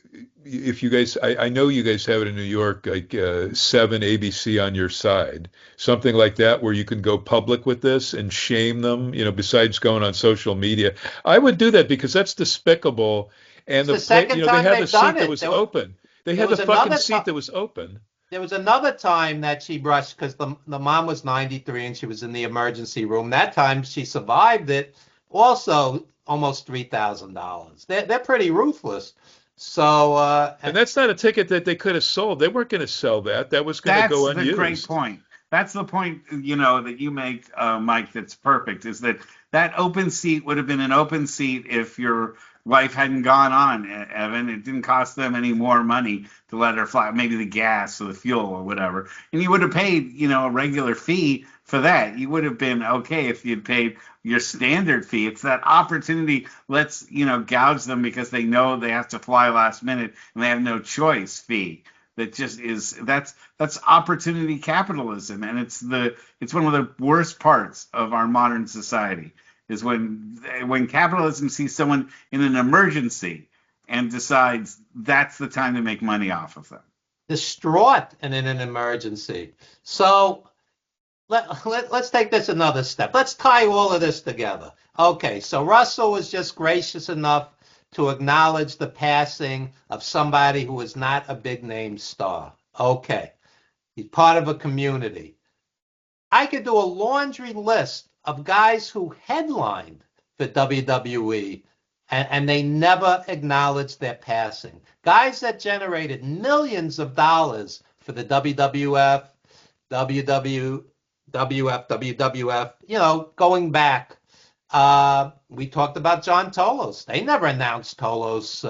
If you guys, I know you guys have it in New York, like 7 ABC on your side, something like that, where you can go public with this and shame them, besides going on social media. I would do that because that's despicable. And the second time they had the seat that was open. They had the fucking seat that was open. There was another time that she brushed because the mom was 93 and she was in the emergency room. That time she survived it. Also, almost $3,000. They're pretty ruthless. So and that's not a ticket that they could have sold. They weren't going to sell that. That was going to go unused. That's the great point. That's the point, that you make, Mike. That's perfect. Is that open seat would have been an open seat if your wife hadn't gone on, Evan. It didn't cost them any more money to let her fly, maybe the gas or the fuel or whatever. And you would have paid, a regular fee for that. You would have been okay if you'd paid your standard fee. It's that opportunity. Let's, gouge them because they know they have to fly last minute and they have no choice fee. That just that's opportunity capitalism. And it's one of the worst parts of our modern society is when capitalism sees someone in an emergency and decides that's the time to make money off of them. Distraught and in an emergency. So let's take this another step. Let's tie all of this together. Okay, so Russell was just gracious enough to acknowledge the passing of somebody who is not a big name star. Okay, he's part of a community. I could do a laundry list of guys who headlined for WWE and they never acknowledged their passing. Guys that generated millions of dollars for the WWF, WWF, going back. We talked about John Tolos. They never announced Tolos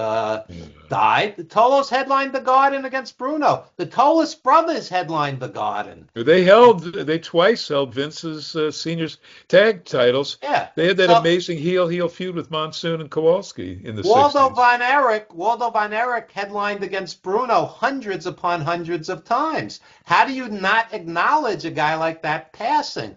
died. The Tolos headlined the Garden against Bruno. The Tolos brothers headlined the Garden. They twice held Vince's seniors tag titles. Yeah. They had that amazing heel feud with Monsoon and Kowalski in the 60s. Waldo Von Erich headlined against Bruno hundreds upon hundreds of times. How do you not acknowledge a guy like that passing?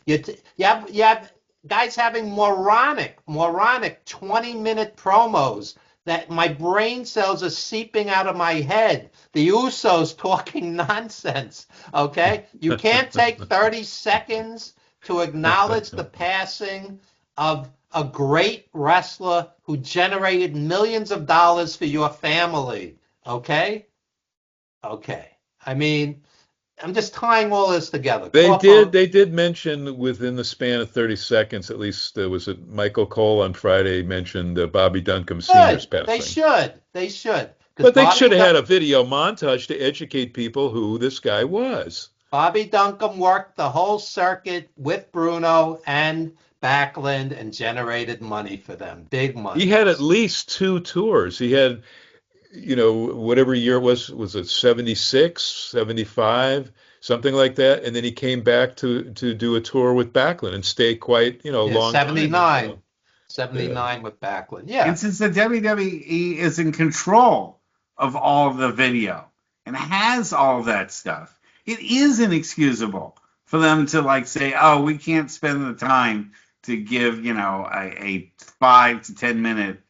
You have guys having moronic 20-minute promos that my brain cells are seeping out of my head. The Usos talking nonsense, okay? You can't take 30 seconds to acknowledge the passing of a great wrestler who generated millions of dollars for your family, okay? Okay. I mean, I'm just tying all this together. They did mention within the span of 30 seconds, at least was it Michael Cole on Friday mentioned Bobby Duncam Sr.'s passing. They should. But they should have had a video montage to educate people who this guy was. Bobby Duncam worked the whole circuit with Bruno and Backlund and generated money for them, big money. He had at least 2 tours. He had, whatever year it was it 76, 75, something like that? And then he came back to do a tour with Backlund and stay quite, long 79. time. 79 with Backlund. Yeah. And since the WWE is in control of all the video and has all that stuff, it is inexcusable for them to say, oh, we can't spend the time to give, a 5 to 10 minute,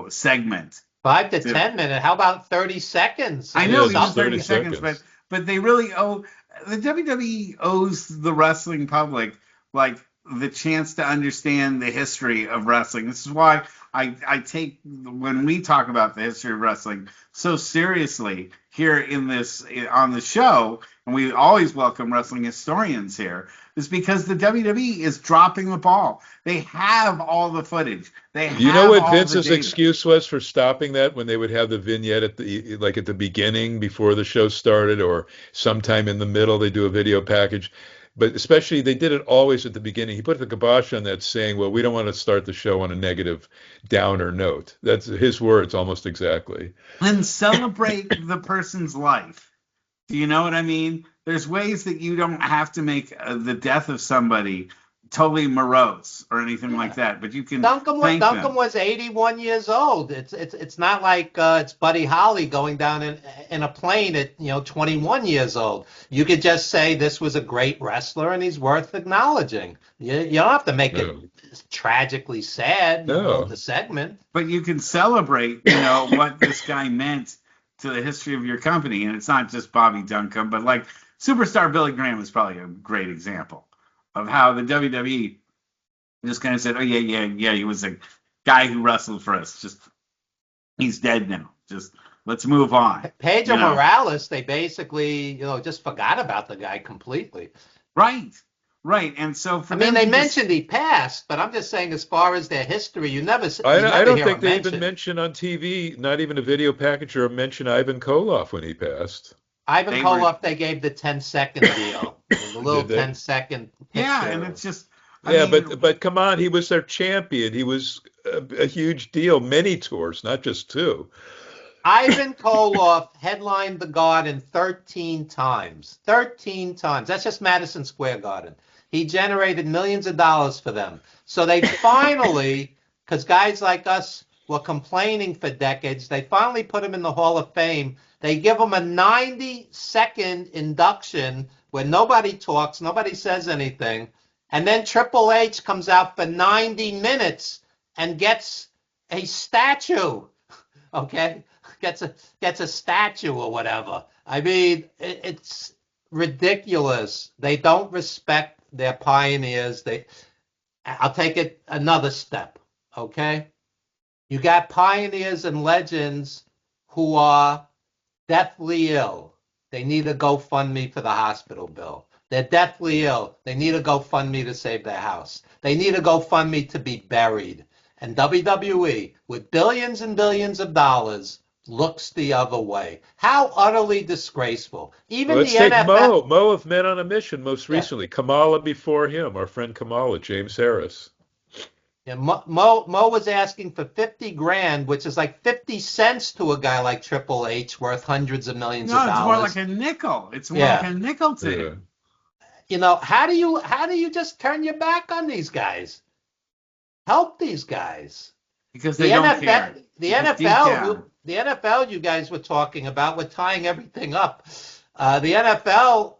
segment. 5 to 10 minutes. How about 30 seconds? I know even 30 seconds, but they really the WWE owes the wrestling public the chance to understand the history of wrestling. This is why I take when we talk about the history of wrestling so seriously here on the show, and we always welcome wrestling historians here, is because the WWE is dropping the ball. They have all the footage. You know what Vince's excuse was for stopping that when they would have the vignette at the beginning before the show started, or sometime in the middle they do a video package. But especially they did it always at the beginning. He put the kibosh on that saying, well, we don't want to start the show on a negative downer note. That's his words almost exactly. And celebrate the person's life. Do you know what I mean? There's ways that you don't have to make the death of somebody totally morose or anything like that, but you can Duncam was 81 years old. It's not like it's Buddy Holly going down in a plane at 21 years old. You could just say this was a great wrestler and he's worth acknowledging. You don't have to make it tragically sad. The segment, but you can celebrate what this guy meant to the history of your company. And it's not just Bobby Duncam, but superstar Billy Graham is probably a great example of how the WWE just kind of said, oh, yeah, he was a guy who wrestled for us. Just, he's dead now. Just, let's move on. Pedro Morales, they basically, just forgot about the guy completely. Right. And so they mentioned he passed, but I'm just saying as far as their history, you never I don't think they even mentioned on TV, not even a video package or mention Ivan Koloff when he passed. Ivan Koloff, they gave the 10-second deal. The little 10-second picture. Yeah, and it's just... but come on, he was their champion. He was a huge deal. Many tours, not just 2. Ivan Koloff headlined the Garden 13 times. 13 times. That's just Madison Square Garden. He generated millions of dollars for them. So they finally, because guys like us were complaining for decades, they finally put him in the Hall of Fame. They give him a 90-second induction where nobody talks, nobody says anything. And then Triple H comes out for 90 minutes and gets a statue, okay? Gets a statue or whatever. I mean, it's ridiculous. They don't respect their pioneers. I'll take it another step, okay? You got pioneers and legends who are deathly ill. They need a GoFundMe for the hospital bill. They're deathly ill. They need a GoFundMe to save their house. They need a GoFundMe to be buried. And WWE, with billions and billions of dollars, looks the other way. How utterly disgraceful. Even Let's the take NFL. Mo of Men on a Mission most Yeah. recently. Kamala before him, our friend Kamala, James Harris. Yeah, Mo was asking for 50 grand, which is like 50 cents to a guy like Triple H, worth hundreds of millions of No, it's more dollars. like a nickel. It's more Yeah. like a nickel to Yeah. him. You know, how do you just turn your back on these guys? Help these guys. Because they don't care. The Because deep NFL, down- the NFL you guys were talking about, we're tying everything up. The NFL,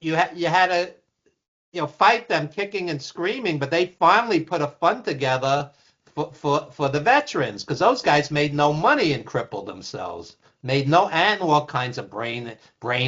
you had to fight them kicking and screaming, but they finally put a fund together for the veterans, because those guys made no money and crippled themselves, and all kinds of brain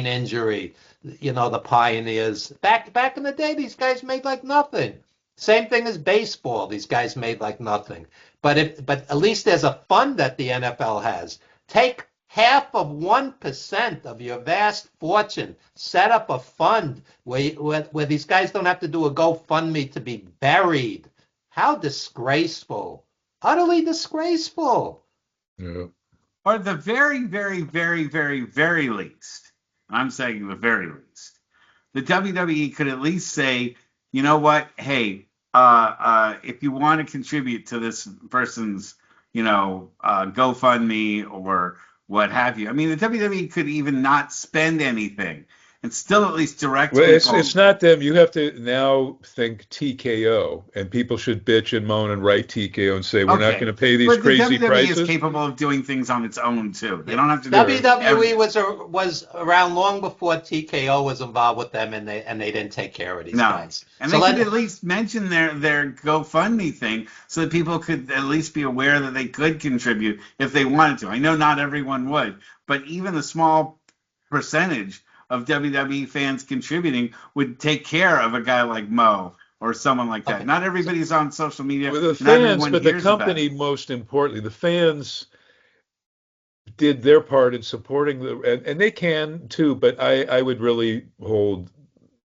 injury. The pioneers back in the day, these guys made like nothing. Same thing as baseball, these guys made like nothing. But at least there's a fund that the NFL has. Take half of 1% of your vast fortune, set up a fund where these guys don't have to do a GoFundMe to be buried. How disgraceful. Utterly disgraceful. Yeah. Or the very, very, very, very, very least, I'm saying the very least, the WWE could at least say, you know what, hey, if you want to contribute to this person's, GoFundMe or what have you. I mean, the WWE could even not spend anything and still at least direct Well, people. it's not them. You have to now think TKO, and people should bitch and moan and write TKO and say we're not going to pay these but crazy the WWE prices. is capable of doing things on its own too. They don't have to do WWE was around long before TKO was involved with them, and they didn't take care of these guys. And they could at least mention their GoFundMe thing so that people could at least be aware that they could contribute if they wanted to. I know not everyone would, but even a small percentage of WWE fans contributing would take care of a guy like Mo or someone like that. Okay. Not everybody's on social media. Well, the fans, but the company, most importantly, the fans did their part in supporting and they can too, but I would really hold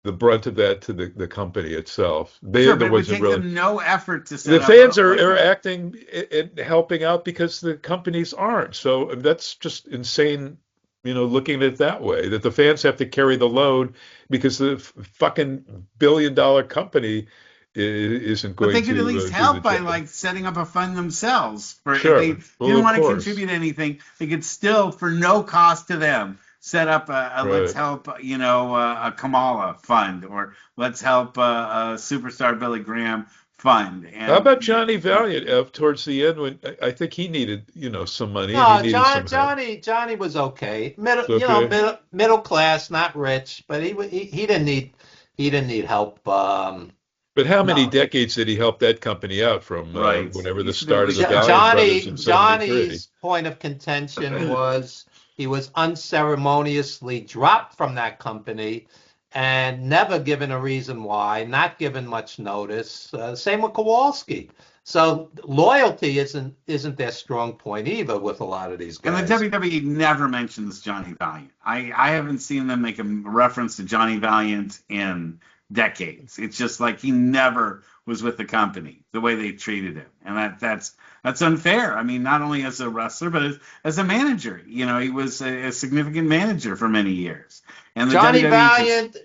the brunt of that to the company itself. But it would take them no effort to set up. The fans are acting and helping out because the companies aren't. So that's just insane. Looking at it that way, that the fans have to carry the load because the fucking billion-dollar company isn't going to. But they could at least help by setting up a fund themselves. If they didn't want to contribute anything, they could still, for no cost to them, set up a let's help, a Kamala fund, or let's help a superstar Billy Graham fund. And how about Johnny Valiant towards the end when I think he needed, some money? No, Johnny was okay. Middle class, not rich, but he didn't need help. But how many decades did he help that company out from whenever the start of the Valiant Brothers in 73? Johnny's point of contention was he was unceremoniously dropped from that company and never given a reason why, not given much notice. Same with Kowalski. So loyalty isn't their strong point either with a lot of these guys. And the WWE never mentions Johnny Valiant. I haven't seen them make a reference to Johnny Valiant in decades. It's just like he never was with the company, the way they treated him. And that's unfair. I mean, not only as a wrestler, but as a manager. He was a significant manager for many years. And Johnny Valiant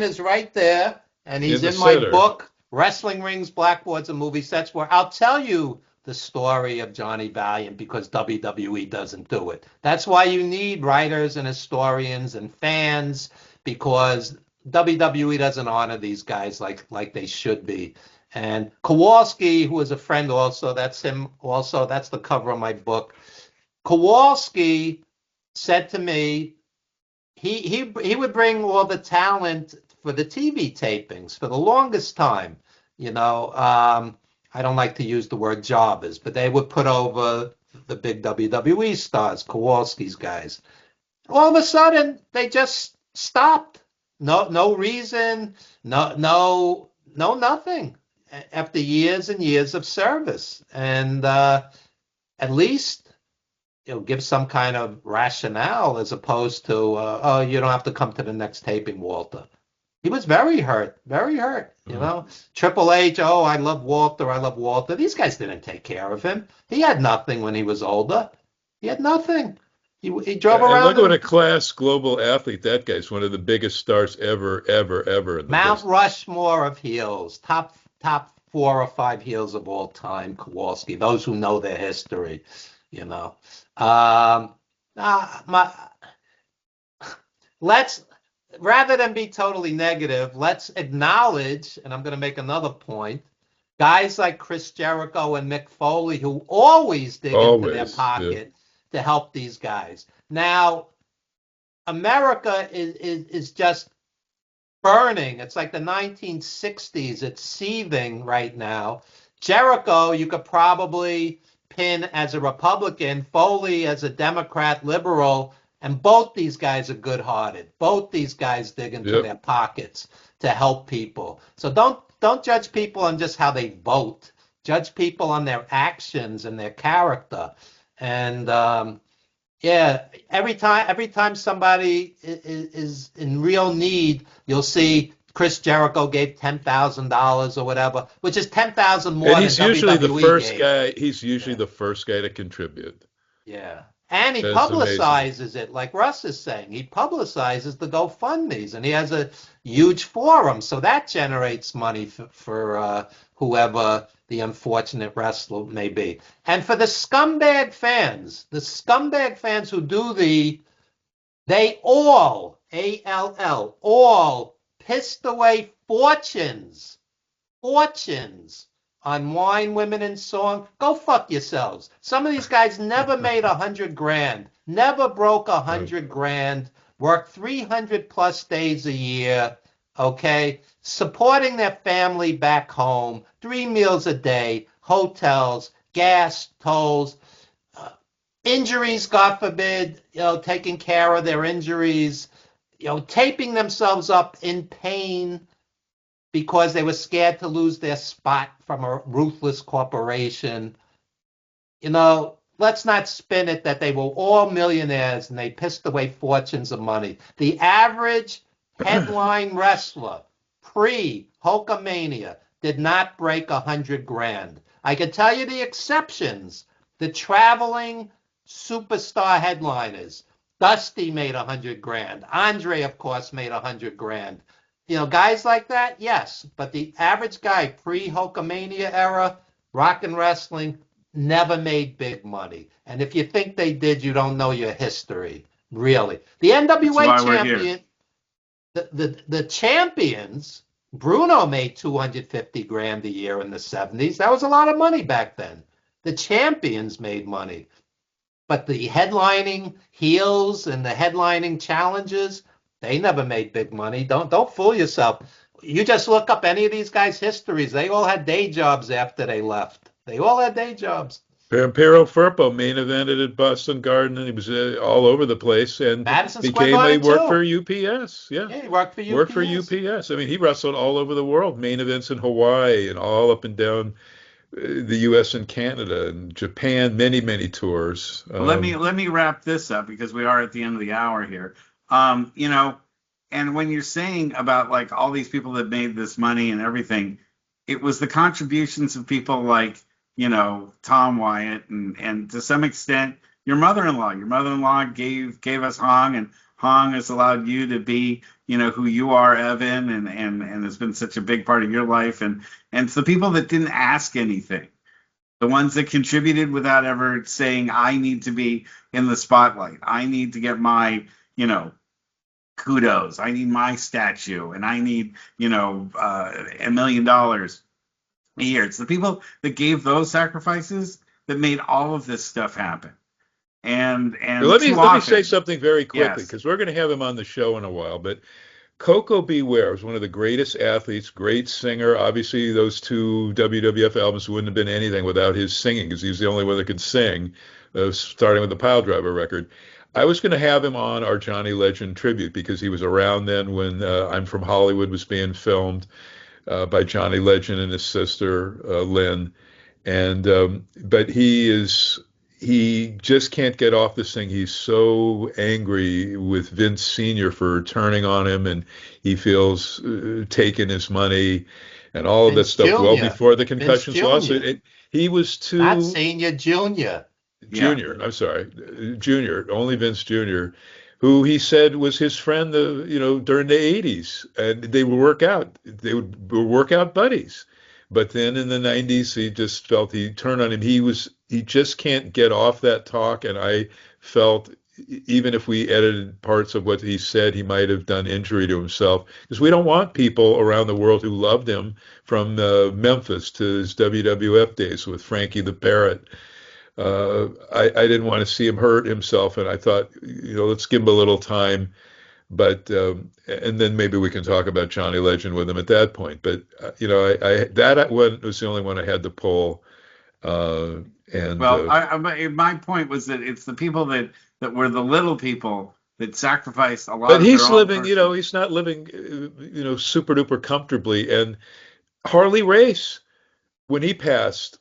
is right there, and he's in my book, Wrestling Rings, Blackboards, and Movie Sets, where I'll tell you the story of Johnny Valiant because WWE doesn't do it. That's why you need writers and historians and fans, because WWE doesn't honor these guys like they should be. And Kowalski, who is a friend also, that's him also, that's the cover of my book. Kowalski said to me, he would bring all the talent for the TV tapings for the longest time. I don't like to use the word jobbers, but they would put over the big WWE stars, Kowalski's guys. All of a sudden, they just stopped. No reason, no nothing after years and years of service. And at least give some kind of rationale as opposed to, oh, you don't have to come to the next taping, Walter. He was very hurt, very hurt. Triple H, oh, I love Walter, I love Walter. These guys didn't take care of him. He had nothing when he was older. He had nothing. He drove And look around what in a class global athlete that guy's one of the biggest stars ever, ever, ever in the Mount business. Rushmore of heels, top 4 or 5 heels of all time. Kowalski. Those who know their history, you know. My let's rather than be totally negative, let's acknowledge, and I'm going to make another point, guys like Chris Jericho and Mick Foley who always dig into their Always, yeah. pocket to help these guys. Now, America is just burning. It's like the 1960s. It's seething right now. Jericho, you could probably pin as a Republican, Foley as a Democrat, liberal, and both these guys are good-hearted. Both these guys dig into their pockets to help people. So don't judge people on just how they vote. Judge people on their actions and their character. And yeah, every time somebody is in real need, you'll see Chris Jericho gave $10,000 or whatever, which is 10,000 more And he's than usually the WWE first gave. guy. He's usually the first guy to contribute. Yeah. And he That's amazing. publicizes it, like Russ is saying. He publicizes the GoFundMes, and he has a huge forum, so that generates money for whoever the unfortunate wrestler may be. And for the scumbag fans who do they all, A-L-L, all pissed away fortunes on wine, women, and song. Go fuck yourselves. Some of these guys never made $100,000, never broke $100,000, worked 300 plus days a year, okay, supporting their family back home, 3 meals a day, hotels, gas, tolls, injuries, God forbid, taking care of their injuries, taping themselves up in pain because they were scared to lose their spot from a ruthless corporation. Let's not spin it that they were all millionaires and they pissed away fortunes of money. The average headline wrestler pre-Hulkamania did not break $100,000. I can tell you the exceptions. The traveling superstar headliners. Dusty made $100,000. Andre, of course, made $100,000. Guys like that, yes. But the average guy pre-Hulkamania era, rock and wrestling, never made big money. And if you think they did, you don't know your history, really. The NWA champion, the champions, Bruno made $250,000 a year in the 70s. That was a lot of money back then. The champions made money. But the headlining heels and the headlining challengers, they never made big money. Don't fool yourself. You just look up any of these guys' histories. They all had day jobs after they left. They all had day jobs. Pampero Firpo main evented at Boston Garden, and he was all over the place, and Madison became Square a Garden work too. for UPS. Yeah, he worked for UPS. Worked for UPS. I mean, he wrestled all over the world, main events in Hawaii and all up and down the U.S. and Canada and Japan, many, many tours. Let me wrap this up because we are at the end of the hour here. And when you're saying about like all these people that made this money and everything, it was the contributions of people like, Tom Wyatt and to some extent your mother-in-law. Your mother-in-law gave us Hong, and Hong has allowed you to be, who you are, Evan, and has been such a big part of your life. And it's the people that didn't ask anything, the ones that contributed without ever saying, I need to be in the spotlight. I need to get my, kudos. I need my statue, and I need, $1 million a year. It's the people that gave those sacrifices that made all of this stuff happen. And let me say something very quickly, Yes. because we're going to have him on the show in a while. But Coco Beware was one of the greatest athletes, great singer. Obviously, those 2 WWF albums wouldn't have been anything without his singing, because he was the only one that could sing, starting with the Pile Driver record. I was going to have him on our Johnny Legend tribute because he was around then when I'm From Hollywood was being filmed by Johnny Legend and his sister Lynn, and but he just can't get off this thing. He's so angry with Vince Sr. for turning on him, and he feels taking his money and all of that Vince stuff well Jr. before the Vince concussions Jr. lawsuit. He was Not too Senior, Junior. Junior. I'm sorry, Junior. Only Vince Jr., who he said was his friend, during the '80s, and they would work out. They were workout buddies. But then in the '90s, he just felt he turned on him. He just can't get off that talk, and I felt even if we edited parts of what he said, he might have done injury to himself because we don't want people around the world who loved him from Memphis to his WWF days with Frankie the Parrot. I didn't want to see him hurt himself, and I thought, let's give him a little time. But and then maybe we can talk about Johnny Legend with him at that point. But that one was the only one I had to pull. And Well, my point was that it's the people that were the little people that sacrificed a lot. But of he's their own living, he's not living, super duper comfortably. And Harley Race, when he passed,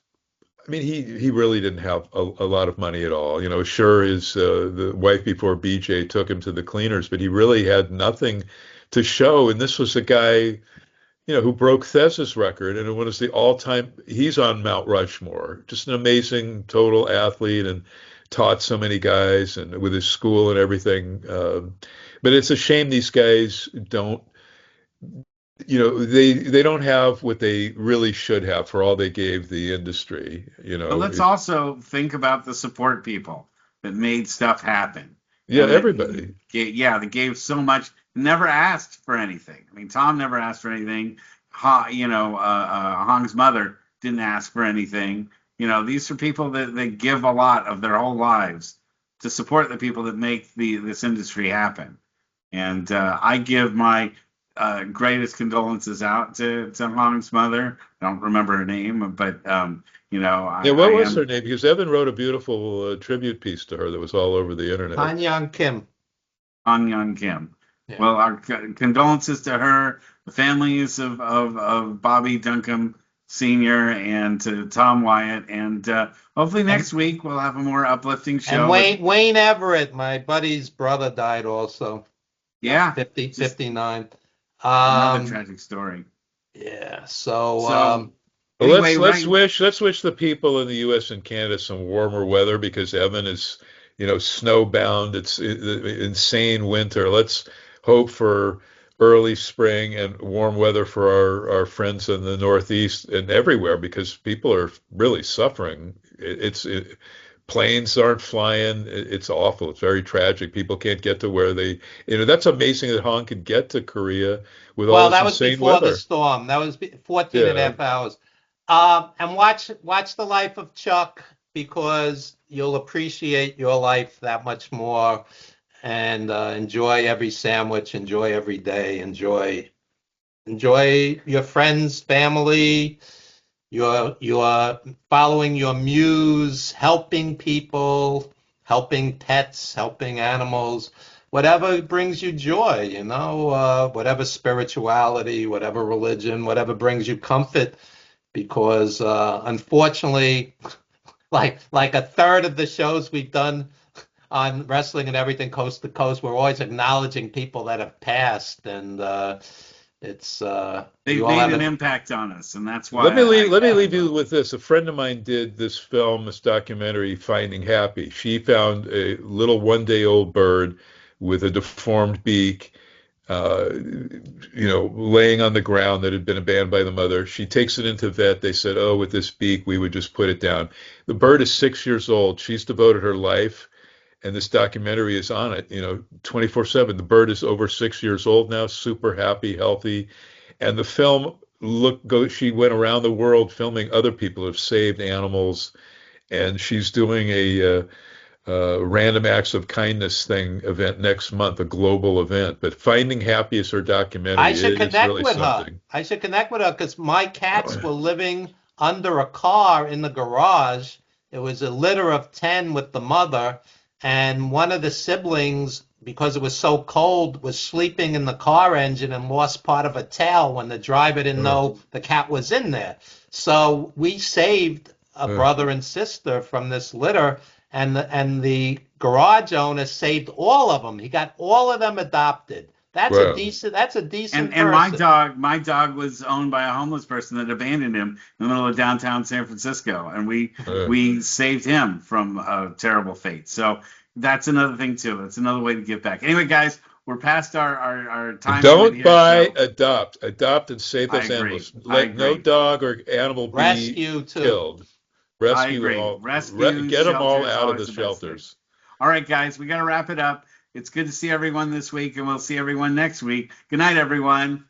I mean, he really didn't have a lot of money at all. Sure, his the wife before BJ took him to the cleaners, but he really had nothing to show. And this was a guy, who broke Thes's record, and it was the all-time. He's on Mount Rushmore, just an amazing total athlete, and taught so many guys, and with his school and everything. But it's a shame these guys don't. They don't have what they really should have for all they gave the industry. But let's also think about the support people that made stuff happen. Yeah, everybody. They gave so much. Never asked for anything. I mean, Tom never asked for anything. Hong's mother didn't ask for anything. These are people that give a lot of their whole lives to support the people that make this industry happen. And I give my greatest condolences out to Hong's mother. I don't remember her name, but what was her name? Because Evan wrote a beautiful tribute piece to her that was all over the internet. Han Young Kim. Han Young Kim. Yeah. Well, our condolences to her, the families of Bobby Duncam Sr. and to Tom Wyatt, and hopefully next week we'll have a more uplifting show. And Wayne Everett, my buddy's brother, died also. Yeah, 59. Another tragic story. Yeah. So well, anyway, let's wish the people in the U.S. and Canada some warmer weather because Evan is, snowbound. It's insane winter. Let's hope for early spring and warm weather for our friends in the Northeast and everywhere because people are really suffering. Planes aren't flying. It's awful. It's very tragic. People can't get to where they, that's amazing that Hong could get to Korea with all this insane weather. Well, that was before the storm. That was 14 and a half hours. And watch The Life of Chuck because you'll appreciate your life that much more and enjoy every sandwich, enjoy every day, enjoy your friends, family. You're following your muse, helping people, helping pets, helping animals, whatever brings you joy, whatever spirituality, whatever religion, whatever brings you comfort, because unfortunately, like a third of the shows we've done on wrestling and everything coast to coast, we're always acknowledging people that have passed, and it's they've made an impact on us, and that's why. Let me leave you with this. A friend of mine did this documentary, Finding Happy. She found a little one-day-old bird with a deformed beak, laying on the ground that had been abandoned by the mother. She takes it into vet. They said, "Oh, with this beak, we would just put it down." The bird is 6 years old. She's devoted her life. And this documentary is on it, 24/7. The bird is over 6 years old now, super happy, healthy. And the film she went around the world filming other people who have saved animals. And she's doing a Random Acts of Kindness event next month, a global event. But Finding Happy is her documentary. I should connect really with something. her. I should connect with her because my cats were living under a car in the garage. It was a litter of 10 with the mother. and one of the siblings, because it was so cold, was sleeping in the car engine and lost part of a tail when the driver didn't know the cat was in there. So we saved a brother and sister from this litter, and the garage owner saved all of them. He got all of them adopted. That's a decent And person. my dog was owned by a homeless person that abandoned him in the middle of downtown San Francisco, and we saved him from a terrible fate. So that's another thing too. That's another way to give back. Anyway, guys, we're past our time limit Don't here, buy, so adopt and save I those agree. animals. I Let no agree. dog or animal be Rescue too. killed. I Rescue agree. all. Rescues, Get them all shelters, out of always the the best thing. shelters. All right, guys, we got to wrap it up. It's good to see everyone this week, and we'll see everyone next week. Good night, everyone.